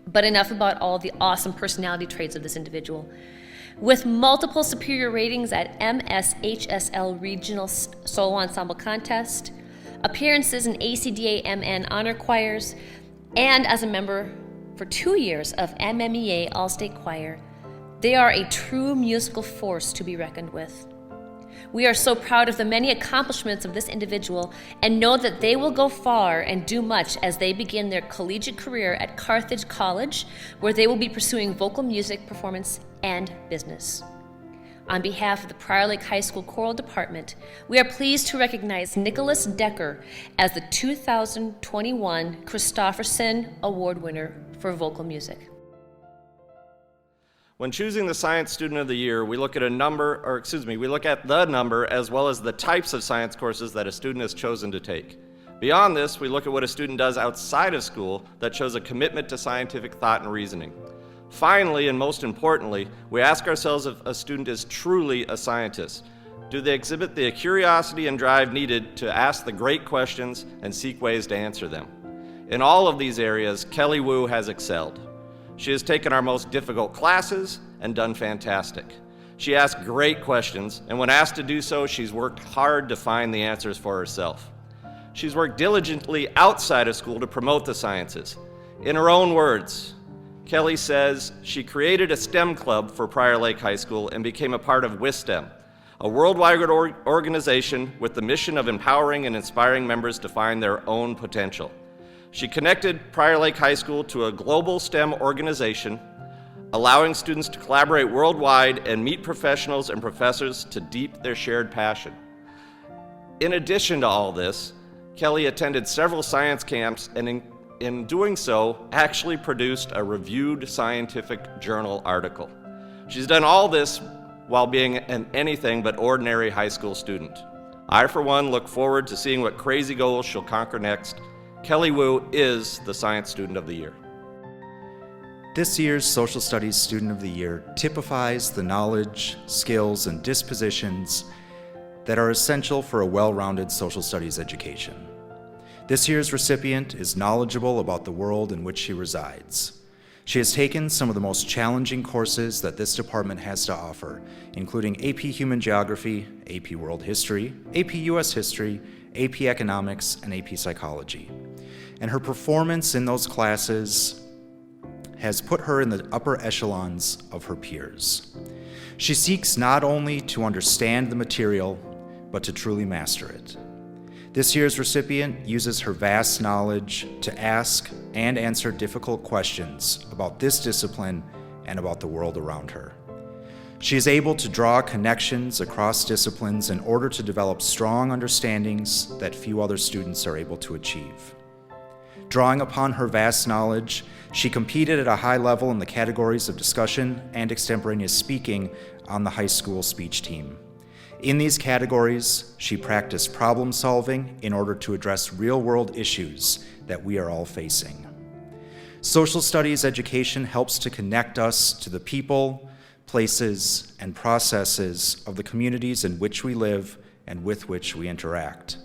But enough about all the awesome personality traits of this individual. With multiple superior ratings at MSHSL Regional Solo Ensemble Contest, appearances in ACDA MN honor choirs, and as a member for 2 years of MMEA All-State Choir, they are a true musical force to be reckoned with. We are so proud of the many accomplishments of this individual and know that they will go far and do much as they begin their collegiate career at Carthage College, where they will be pursuing vocal music, performance, and business. On behalf of the Prior Lake High School Choral Department, we are pleased to recognize Nicholas Decker as the 2021 Christofferson Award winner for vocal music. When choosing the Science Student of the Year, we look at the number as well as the types of science courses that a student has chosen to take. Beyond this, we look at what a student does outside of school that shows a commitment to scientific thought and reasoning. Finally, and most importantly, we ask ourselves if a student is truly a scientist. Do they exhibit the curiosity and drive needed to ask the great questions and seek ways to answer them? In all of these areas, Kelly Wu has excelled. She has taken our most difficult classes and done fantastic. She asks great questions, and when asked to do so, she's worked hard to find the answers for herself. She's worked diligently outside of school to promote the sciences. In her own words, Kelly says she created a STEM club for Prior Lake High School and became a part of WISTEM, a worldwide organization with the mission of empowering and inspiring members to find their own potential. She connected Prior Lake High School to a global STEM organization, allowing students to collaborate worldwide and meet professionals and professors to deepen their shared passion. In addition to all this, Kelly attended several science camps and in doing so, actually produced a reviewed scientific journal article. She's done all this while being an anything but ordinary high school student. I, for one, look forward to seeing what crazy goals she'll conquer next. Kelly Wu is the Science Student of the Year. This year's Social Studies Student of the Year typifies the knowledge, skills, and dispositions that are essential for a well-rounded social studies education. This year's recipient is knowledgeable about the world in which she resides. She has taken some of the most challenging courses that this department has to offer, including AP Human Geography, AP World History, AP US History, AP Economics, and AP Psychology. And her performance in those classes has put her in the upper echelons of her peers. She seeks not only to understand the material, but to truly master it. This year's recipient uses her vast knowledge to ask and answer difficult questions about this discipline and about the world around her. She is able to draw connections across disciplines in order to develop strong understandings that few other students are able to achieve. Drawing upon her vast knowledge, she competed at a high level in the categories of discussion and extemporaneous speaking on the high school speech team. In these categories, she practiced problem solving in order to address real-world issues that we are all facing. Social studies education helps to connect us to the people, places, and processes of the communities in which we live and with which we interact.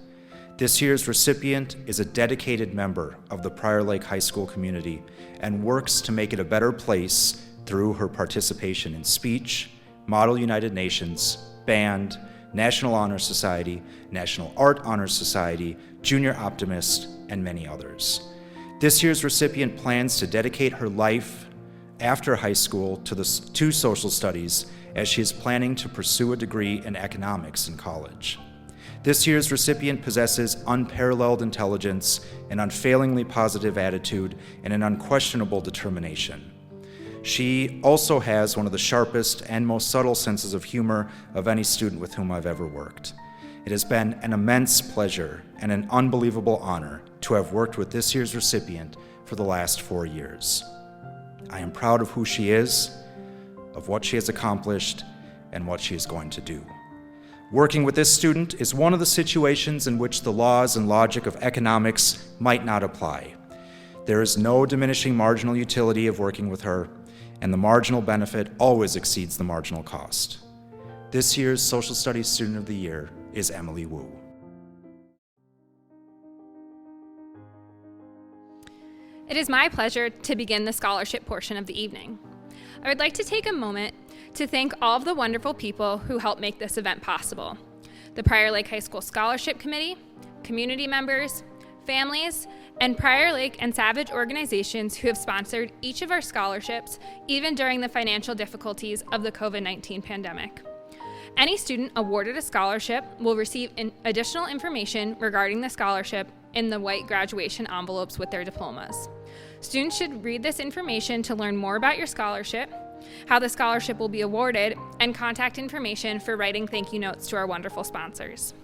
This year's recipient is a dedicated member of the Prior Lake High School community and works to make it a better place through her participation in speech, Model United Nations, band, National Honor Society, National Art Honor Society, Junior Optimist, and many others. This year's recipient plans to dedicate her life after high school to social studies as she is planning to pursue a degree in economics in college. This year's recipient possesses unparalleled intelligence, an unfailingly positive attitude, and an unquestionable determination. She also has one of the sharpest and most subtle senses of humor of any student with whom I've ever worked. It has been an immense pleasure and an unbelievable honor to have worked with this year's recipient for the last 4 years. I am proud of who she is, of what she has accomplished, and what she is going to do. Working with this student is one of the situations in which the laws and logic of economics might not apply. There is no diminishing marginal utility of working with her, and the marginal benefit always exceeds the marginal cost. This year's Social Studies Student of the Year is Emily Wu. It is my pleasure to begin the scholarship portion of the evening. I would like to take a moment to thank all of the wonderful people who helped make this event possible. The Prior Lake High School Scholarship Committee, community members, families, and Prior Lake and Savage organizations who have sponsored each of our scholarships, even during the financial difficulties of the COVID-19 pandemic. Any student awarded a scholarship will receive additional information regarding the scholarship in the white graduation envelopes with their diplomas. Students should read this information to learn more about your scholarship, how the scholarship will be awarded, and contact information for writing thank you notes to our wonderful sponsors.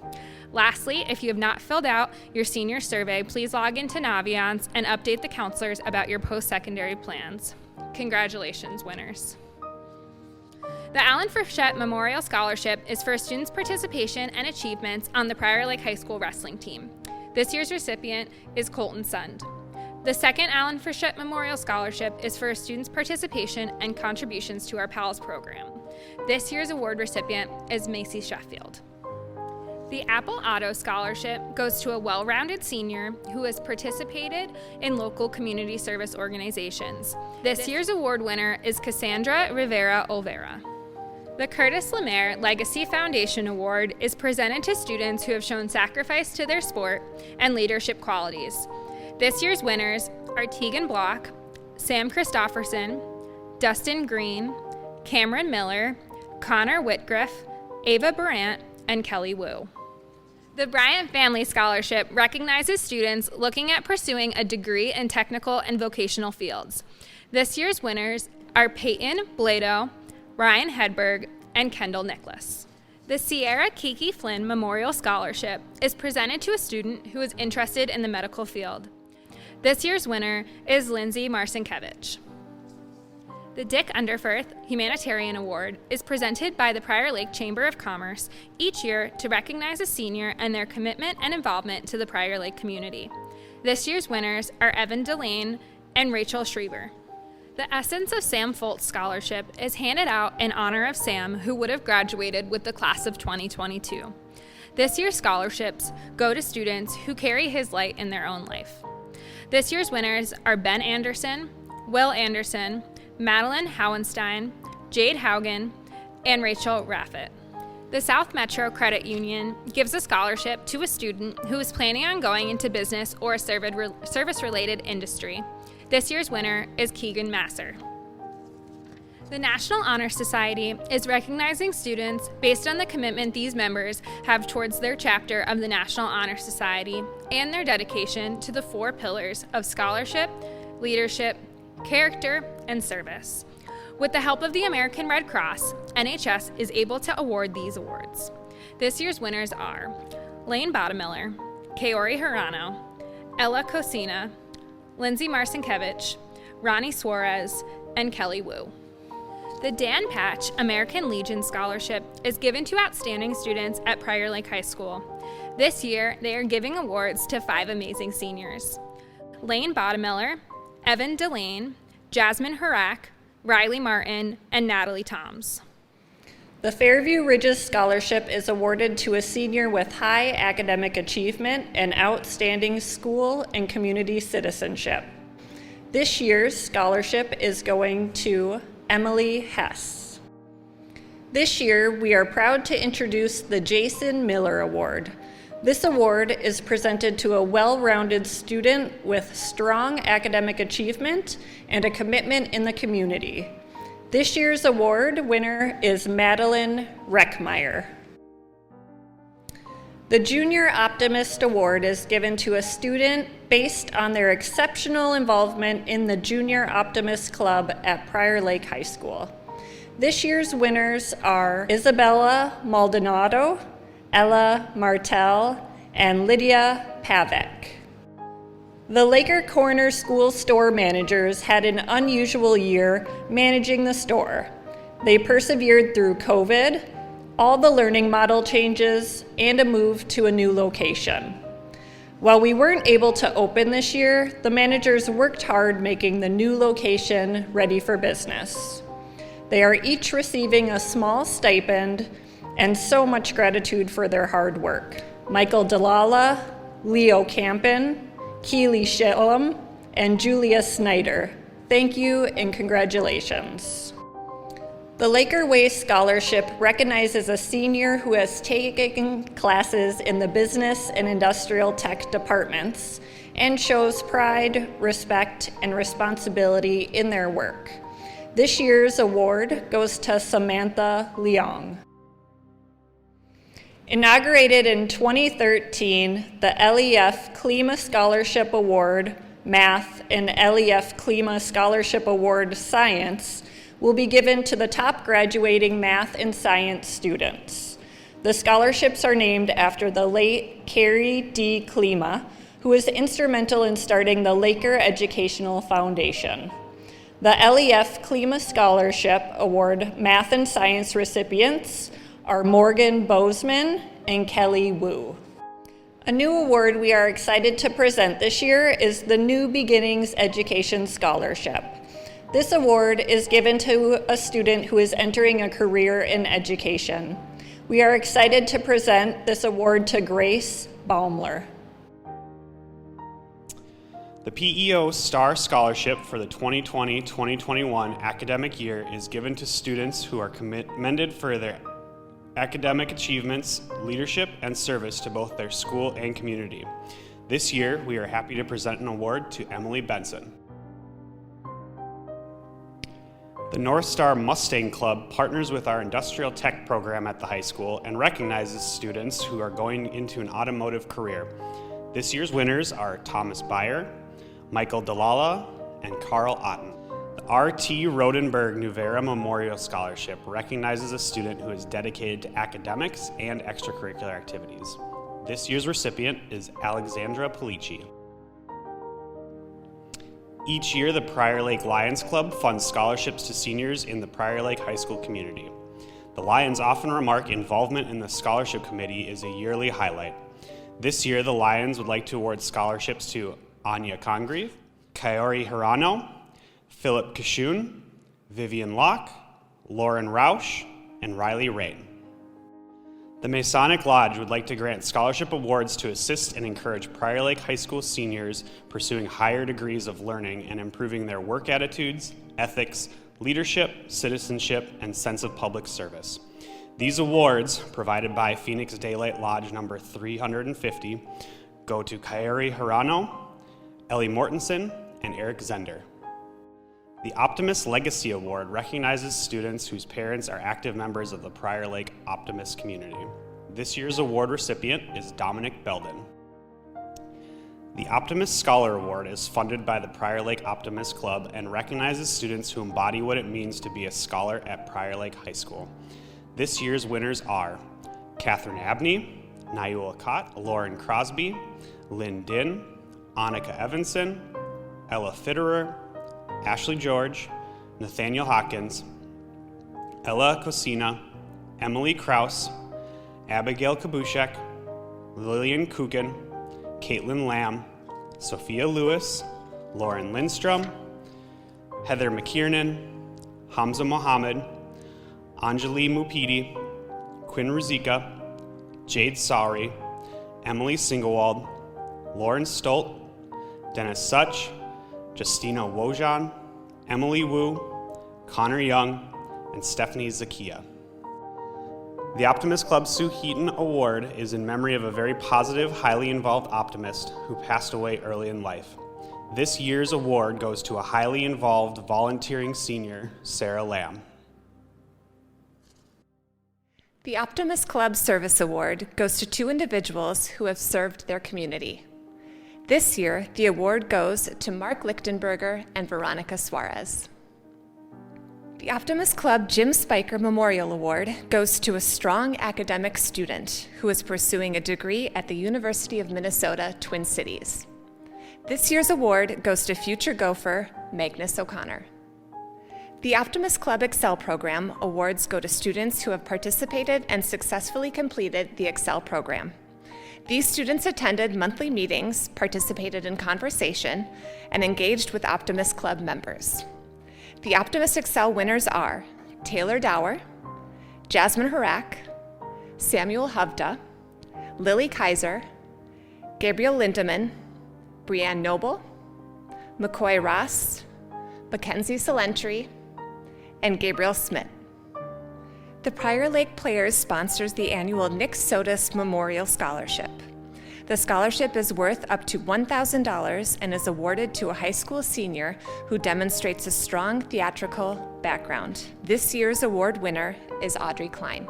Lastly, if you have not filled out your senior survey, please log into Naviance and update the counselors about your post-secondary plans. Congratulations, winners. The Alan Frechette Memorial Scholarship is for students' participation and achievements on the Prior Lake High School wrestling team. This year's recipient is Colton Sund. The second Alan Frechette Memorial Scholarship is for students' participation and contributions to our PALS program. This year's award recipient is Macy Sheffield. The Apple Auto Scholarship goes to a well-rounded senior who has participated in local community service organizations. This year's award winner is Cassandra Rivera Olvera. The Curtis Lemaire Legacy Foundation Award is presented to students who have shown sacrifice to their sport and leadership qualities. This year's winners are Tegan Block, Sam Christofferson, Dustin Green, Cameron Miller, Connor Whitgriff, Ava Brandt, and Kelly Wu. The Bryant Family Scholarship recognizes students looking at pursuing a degree in technical and vocational fields. This year's winners are Peyton Blado, Ryan Hedberg, and Kendall Nicholas. The Sierra Kiki Flynn Memorial Scholarship is presented to a student who is interested in the medical field. This year's winner is Lindsay Marcinkevich. The Dick Underfirth Humanitarian Award is presented by the Prior Lake Chamber of Commerce each year to recognize a senior and their commitment and involvement to the Prior Lake community. This year's winners are Evan Delane and Rachel Schriever. The Essence of Sam Foltz Scholarship is handed out in honor of Sam, who would have graduated with the class of 2022. This year's scholarships go to students who carry his light in their own life. This year's winners are Ben Anderson, Will Anderson, Madeline Howenstein, Jade Haugen, and Rachel Raffett. The South Metro Credit Union gives a scholarship to a student who is planning on going into business or a service-related industry. This year's winner is Keegan Masser. The National Honor Society is recognizing students based on the commitment these members have towards their chapter of the National Honor Society and their dedication to the 4 pillars of scholarship, leadership, character, and service. With the help of the American Red Cross, NHS is able to award these awards. This year's winners are Lane Bottomiller, Kaori Hirano, Ella Cosina, Lindsay Marcinkevich, Ronnie Suarez, and Kelly Wu. The Dan Patch American Legion Scholarship is given to outstanding students at Prior Lake High School. This year, they are giving awards to 5 amazing seniors: Lane Bottomiller, Evan Delane, Jasmine Hurak, Riley Martin, and Natalie Toms. The Fairview Ridges Scholarship is awarded to a senior with high academic achievement and outstanding school and community citizenship. This year's scholarship is going to Emily Hess. This year, we are proud to introduce the Jason Miller Award. This award is presented to a well-rounded student with strong academic achievement and a commitment in the community. This year's award winner is Madeline Reckmeyer. The Junior Optimist Award is given to a student based on their exceptional involvement in the Junior Optimist Club at Prior Lake High School. This year's winners are Isabella Maldonado, Ella Martel, and Lydia Pavek. The Laker Corner School store managers had an unusual year managing the store. They persevered through COVID, all the learning model changes, and a move to a new location. While we weren't able to open this year, the managers worked hard making the new location ready for business. They are each receiving a small stipend and so much gratitude for their hard work. Michael Delala, Leo Campen, Keely Shillum, and Julia Snyder. Thank you and congratulations. The Laker Way Scholarship recognizes a senior who has taken classes in the business and industrial tech departments and shows pride, respect, and responsibility in their work. This year's award goes to Samantha Leong. Inaugurated in 2013, the LEF Klima Scholarship Award Math and LEF Klima Scholarship Award Science will be given to the top graduating math and science students. The scholarships are named after the late Carrie D. Klima, who was instrumental in starting the Laker Educational Foundation. The LEF Klima Scholarship Award Math and Science recipients are Morgan Bozeman and Kelly Wu. A new award we are excited to present this year is the New Beginnings Education Scholarship. This award is given to a student who is entering a career in education. We are excited to present this award to Grace Baumler. The PEO Star Scholarship for the 2020-2021 academic year is given to students who are commended for their academic achievements, leadership, and service to both their school and community. This year, we are happy to present an award to Emily Benson. The North Star Mustang Club partners with our industrial tech program at the high school and recognizes students who are going into an automotive career. This year's winners are Thomas Beyer, Michael Delala, and Carl Otten. The R.T. Rodenberg Nuvera Memorial Scholarship recognizes a student who is dedicated to academics and extracurricular activities. This year's recipient is Alexandra Polici. Each year, the Prior Lake Lions Club funds scholarships to seniors in the Prior Lake High School community. The Lions often remark involvement in the scholarship committee is a yearly highlight. This year, the Lions would like to award scholarships to Anya Congreve, Kaori Hirano, Philip Kashun, Vivian Locke, Lauren Rausch, and Riley Rain. The Masonic Lodge would like to grant scholarship awards to assist and encourage Prior Lake High School seniors pursuing higher degrees of learning and improving their work attitudes, ethics, leadership, citizenship, and sense of public service. These awards, provided by Phoenix Daylight Lodge number 350, go to Kairi Hirano, Ellie Mortensen, and Eric Zender. The Optimist Legacy Award recognizes students whose parents are active members of the Prior Lake Optimist community. This year's award recipient is Dominic Belden. The Optimist Scholar Award is funded by the Prior Lake Optimist Club and recognizes students who embody what it means to be a scholar at Prior Lake High School. This year's winners are Catherine Abney, Nayula Cott, Lauren Crosby, Lynn Din, Annika Evanson, Ella Fitterer, Ashley George, Nathaniel Hawkins, Ella Cosina, Emily Kraus, Abigail Kabushek, Lillian Kukin, Caitlin Lamb, Sophia Lewis, Lauren Lindstrom, Heather McKiernan, Hamza Mohammed, Anjali Mupidi, Quinn Ruzika, Jade Sawri, Emily Singlewald, Lauren Stolt, Dennis Such, Justina Wojan, Emily Wu, Connor Young, and Stephanie Zakia. The Optimist Club Sue Heaton Award is in memory of a very positive, highly involved optimist who passed away early in life. This year's award goes to a highly involved volunteering senior, Sarah Lamb. The Optimist Club Service Award goes to 2 individuals who have served their community. This year, the award goes to Mark Lichtenberger and Veronica Suarez. The Optimist Club Jim Spiker Memorial Award goes to a strong academic student who is pursuing a degree at the University of Minnesota, Twin Cities. This year's award goes to future gopher Magnus O'Connor. The Optimist Club Excel program awards go to students who have participated and successfully completed the Excel program. These students attended monthly meetings, participated in conversation, and engaged with Optimist Club members. The Optimist Excel winners are Taylor Dower, Jasmine Harak, Samuel Hovda, Lily Kaiser, Gabriel Lindemann, Brianne Noble, McCoy Ross, Mackenzie Salentry, and Gabriel Smith. The Prior Lake Players sponsors the annual Nick Sodas Memorial Scholarship. The scholarship is worth up to $1,000 and is awarded to a high school senior who demonstrates a strong theatrical background. This year's award winner is Audrey Klein.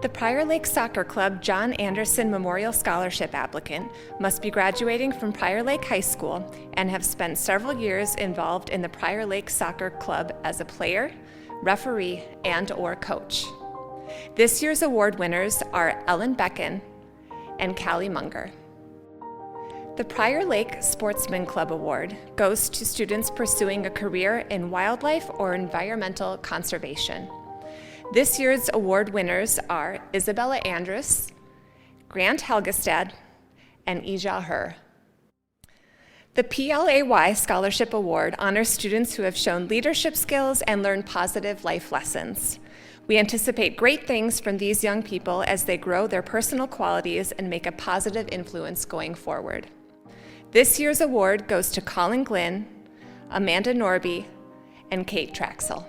The Prior Lake Soccer Club John Anderson Memorial Scholarship applicant must be graduating from Prior Lake High School and have spent several years involved in the Prior Lake Soccer Club as a player, referee, and/or coach. This year's award winners are Ellen Becken and Callie Munger. The Prior Lake Sportsman Club Award goes to students pursuing a career in wildlife or environmental conservation. This year's award winners are Isabella Andrus, Grant Helgestad, and Ija Her. The PLAY Scholarship Award honors students who have shown leadership skills and learned positive life lessons. We anticipate great things from these young people as they grow their personal qualities and make a positive influence going forward. This year's award goes to Colin Glynn, Amanda Norby, and Kate Traxel.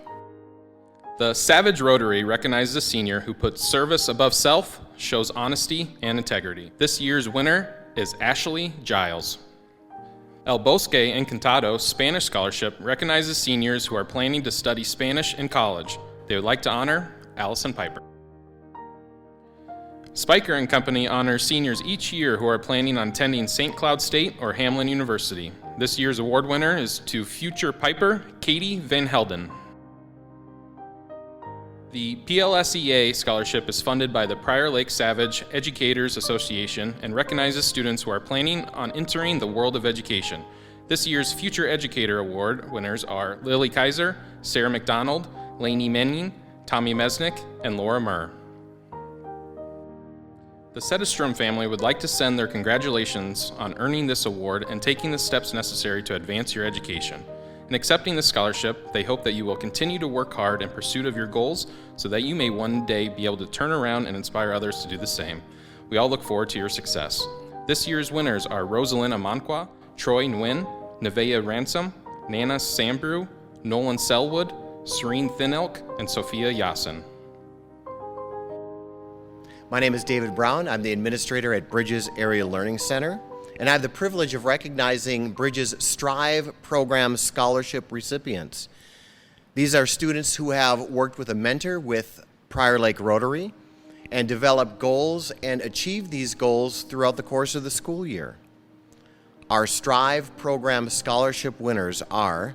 The Savage Rotary recognizes a senior who puts service above self, shows honesty and integrity. This year's winner is Ashley Giles. El Bosque Encantado Spanish Scholarship recognizes seniors who are planning to study Spanish in college. They would like to honor Allison Piper. Spiker and Company honors seniors each year who are planning on attending St. Cloud State or Hamlin University. This year's award winner is to future Piper, Katie Van Helden. The PLSEA scholarship is funded by the Prior Lake Savage Educators Association and recognizes students who are planning on entering the world of education. This year's Future Educator Award winners are Lily Kaiser, Sarah McDonald, Lainey Menning, Tommy Mesnick, and Laura Murr. The Sedestrom family would like to send their congratulations on earning this award and taking the steps necessary to advance your education. In accepting this scholarship, they hope that you will continue to work hard in pursuit of your goals so that you may one day be able to turn around and inspire others to do the same. We all look forward to your success. This year's winners are Rosalind Amanqua, Troy Nguyen, Nevaeh Ransom, Nana Sambrew, Nolan Selwood, Serene Thinelk, and Sophia Yasin. My name is David Brown. I'm the administrator at Bridges Area Learning Center, and I have the privilege of recognizing Bridges Strive Program Scholarship recipients. These are students who have worked with a mentor with Prior Lake Rotary and developed goals and achieved these goals throughout the course of the school year. Our Strive Program Scholarship winners are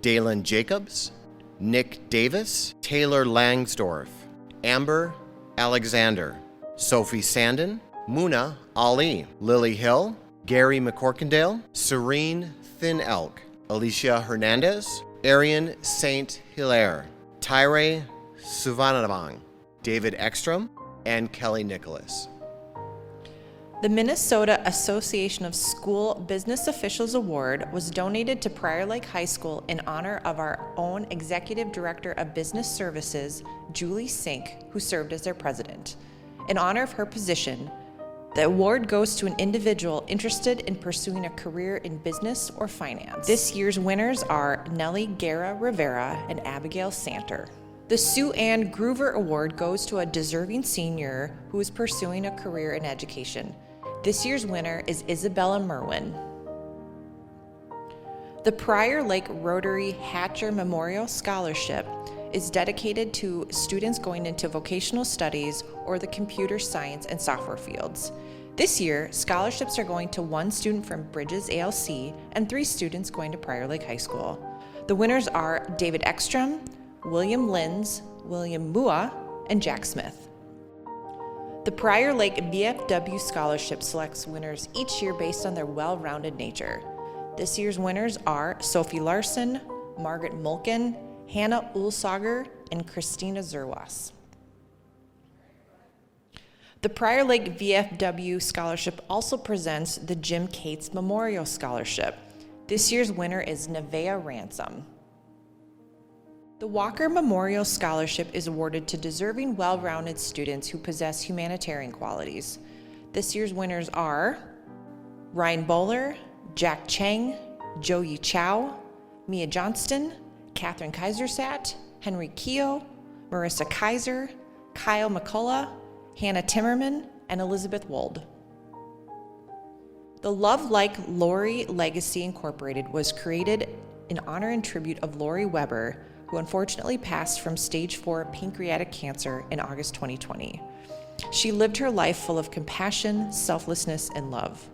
Dalen Jacobs, Nick Davis, Taylor Langsdorf, Amber Alexander, Sophie Sandin, Muna Ali, Lily Hill, Gary McCorkindale, Serene Thin Elk, Alicia Hernandez, Arian St. Hilaire, Tyre Suvanavang, David Ekstrom, and Kelly Nicholas. The Minnesota Association of School Business Officials Award was donated to Prior Lake High School in honor of our own Executive Director of Business Services, Julie Sink, who served as their president. In honor of her position, the award goes to an individual interested in pursuing a career in business or finance. This year's winners are Nellie Guerra Rivera and Abigail Santer. The Sue Ann Groover Award goes to a deserving senior who is pursuing a career in education. This year's winner is Isabella Merwin. The Prior Lake Rotary Hatcher Memorial Scholarship is dedicated to students going into vocational studies or the computer science and software fields. This year, scholarships are going to 1 student from Bridges ALC and 3 students going to Prior Lake High School. The winners are David Ekstrom, William Linz, William Mua, and Jack Smith. The Prior Lake VFW Scholarship selects winners each year based on their well-rounded nature. This year's winners are Sophie Larson, Margaret Mulkin, Hannah Ulsager, and Christina Zerwas. The Prior Lake VFW Scholarship also presents the Jim Cates Memorial Scholarship. This year's winner is Nevaeh Ransom. The Walker Memorial Scholarship is awarded to deserving, well-rounded students who possess humanitarian qualities. This year's winners are Ryan Bowler, Jack Cheng, Joey Chow, Mia Johnston, Catherine Kaisersat, Henry Keogh, Marissa Kaiser, Kyle McCullough, Hannah Timmerman, and Elizabeth Wold. The Love Like Lori Legacy Incorporated was created in honor and tribute of Lori Weber, who unfortunately passed from stage 4 pancreatic cancer in August 2020. She lived her life full of compassion, selflessness, and love.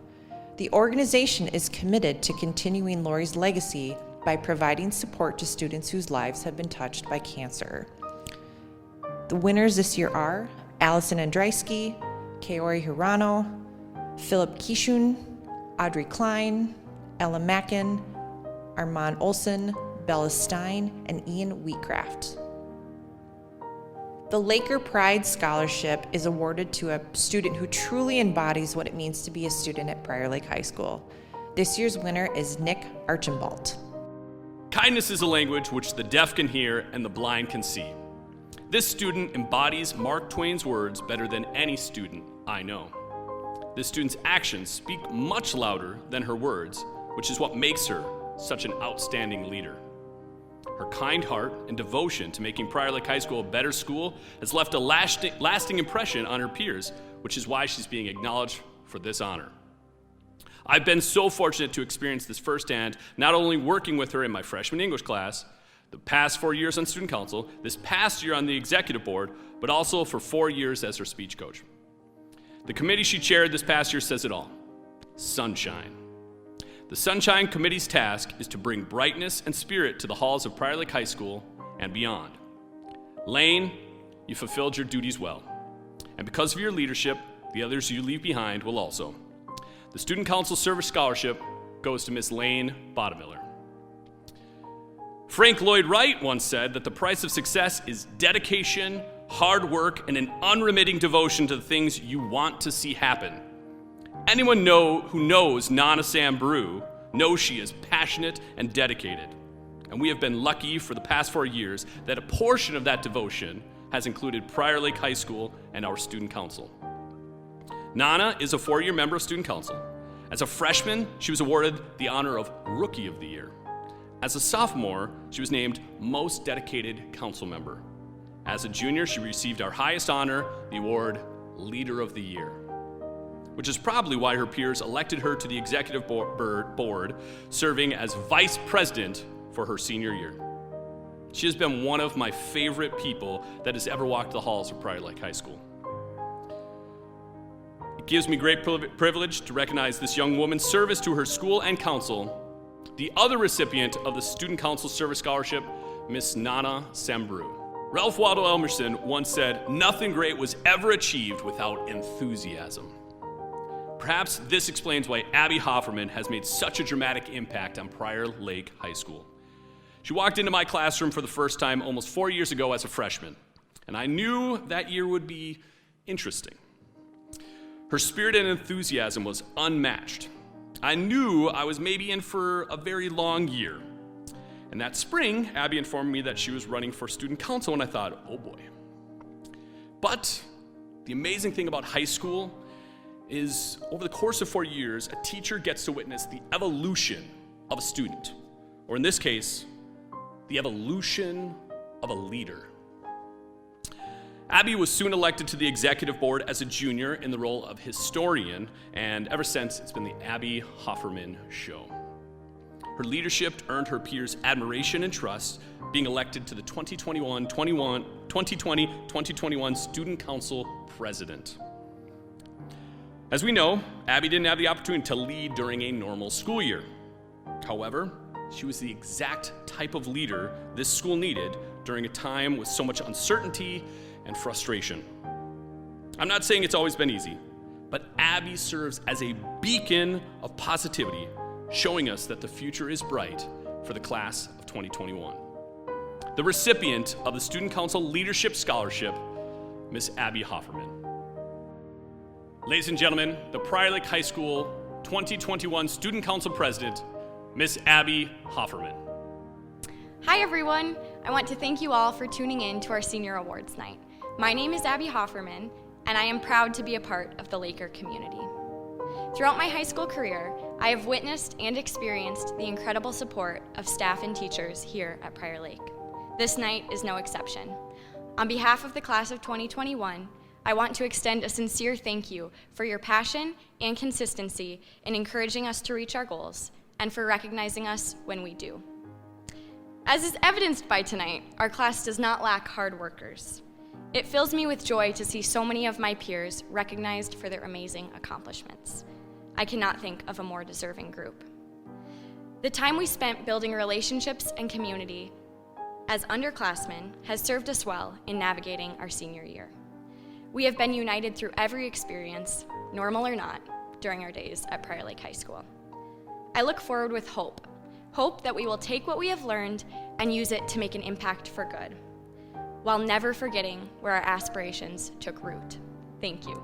The organization is committed to continuing Lori's legacy by providing support to students whose lives have been touched by cancer. The winners this year are Allison Andrysky, Kaori Hirano, Philip Kishun, Audrey Klein, Ella Mackin, Armand Olson, Bella Stein, and Ian Wheatcraft. The Laker Pride Scholarship is awarded to a student who truly embodies what it means to be a student at Prior Lake High School. This year's winner is Nick Archambault. Kindness is a language which the deaf can hear and the blind can see. This student embodies Mark Twain's words better than any student I know. This student's actions speak much louder than her words, which is what makes her such an outstanding leader. Her kind heart and devotion to making Prior Lake High School a better school has left a lasting impression on her peers, which is why she's being acknowledged for this honor. I've been so fortunate to experience this firsthand, not only working with her in my freshman English class, the past 4 years on student council, this past year on the executive board, but also for 4 years as her speech coach. The committee she chaired this past year says it all: sunshine. The Sunshine Committee's task is to bring brightness and spirit to the halls of Prior Lake High School and beyond. Lane, you fulfilled your duties well. And because of your leadership, the others you leave behind will also. The Student Council Service Scholarship goes to Miss Lane Bottomiller. Frank Lloyd Wright once said that the price of success is dedication, hard work, and an unremitting devotion to the things you want to see happen. Anyone who knows Nana Sambrew knows she is passionate and dedicated. And we have been lucky for the past 4 years that a portion of that devotion has included Prior Lake High School and our student council. Nana is a 4-year member of student council. As a freshman, she was awarded the honor of Rookie of the Year. As a sophomore, she was named Most Dedicated Council Member. As a junior, she received our highest honor, the award Leader of the Year, which is probably why her peers elected her to the executive board, serving as vice president for her senior year. She has been one of my favorite people that has ever walked the halls of Prior Lake High School. It gives me great privilege to recognize this young woman's service to her school and council. The other recipient of the Student Council Service Scholarship, Miss Nana Sambrew. Ralph Waldo Emerson once said, "Nothing great was ever achieved without enthusiasm." Perhaps this explains why Abby Hofferman has made such a dramatic impact on Prior Lake High School. She walked into my classroom for the first time almost 4 years ago as a freshman, and I knew that year would be interesting. Her spirit and enthusiasm was unmatched. I knew I was maybe in for a very long year. And that spring, Abby informed me that she was running for student council, and I thought, oh boy. But the amazing thing about high school is over the course of 4 years, a teacher gets to witness the evolution of a student, or in this case, the evolution of a leader. Abby was soon elected to the executive board as a junior in the role of historian, and ever since, it's been the Abby Hofferman Show. Her leadership earned her peers admiration and trust, being elected to the 2020-2021 Student Council President. As we know, Abby didn't have the opportunity to lead during a normal school year. However, she was the exact type of leader this school needed during a time with so much uncertainty and frustration. I'm not saying it's always been easy, but Abby serves as a beacon of positivity, showing us that the future is bright for the class of 2021. The recipient of the Student Council Leadership Scholarship, Miss Abby Hofferman. Ladies and gentlemen, the Prior Lake High School 2021 Student Council President, Miss Abby Hofferman. Hi everyone, I want to thank you all for tuning in to our Senior Awards Night. My name is Abby Hofferman, and I am proud to be a part of the Laker community. Throughout my high school career, I have witnessed and experienced the incredible support of staff and teachers here at Prior Lake. This night is no exception. On behalf of the class of 2021, I want to extend a sincere thank you for your passion and consistency in encouraging us to reach our goals and for recognizing us when we do. As is evidenced by tonight, our class does not lack hard workers. It fills me with joy to see so many of my peers recognized for their amazing accomplishments. I cannot think of a more deserving group. The time we spent building relationships and community as underclassmen has served us well in navigating our senior year. We have been united through every experience, normal or not, during our days at Prior Lake High School. I look forward with hope that we will take what we have learned and use it to make an impact for good, while never forgetting where our aspirations took root. Thank you.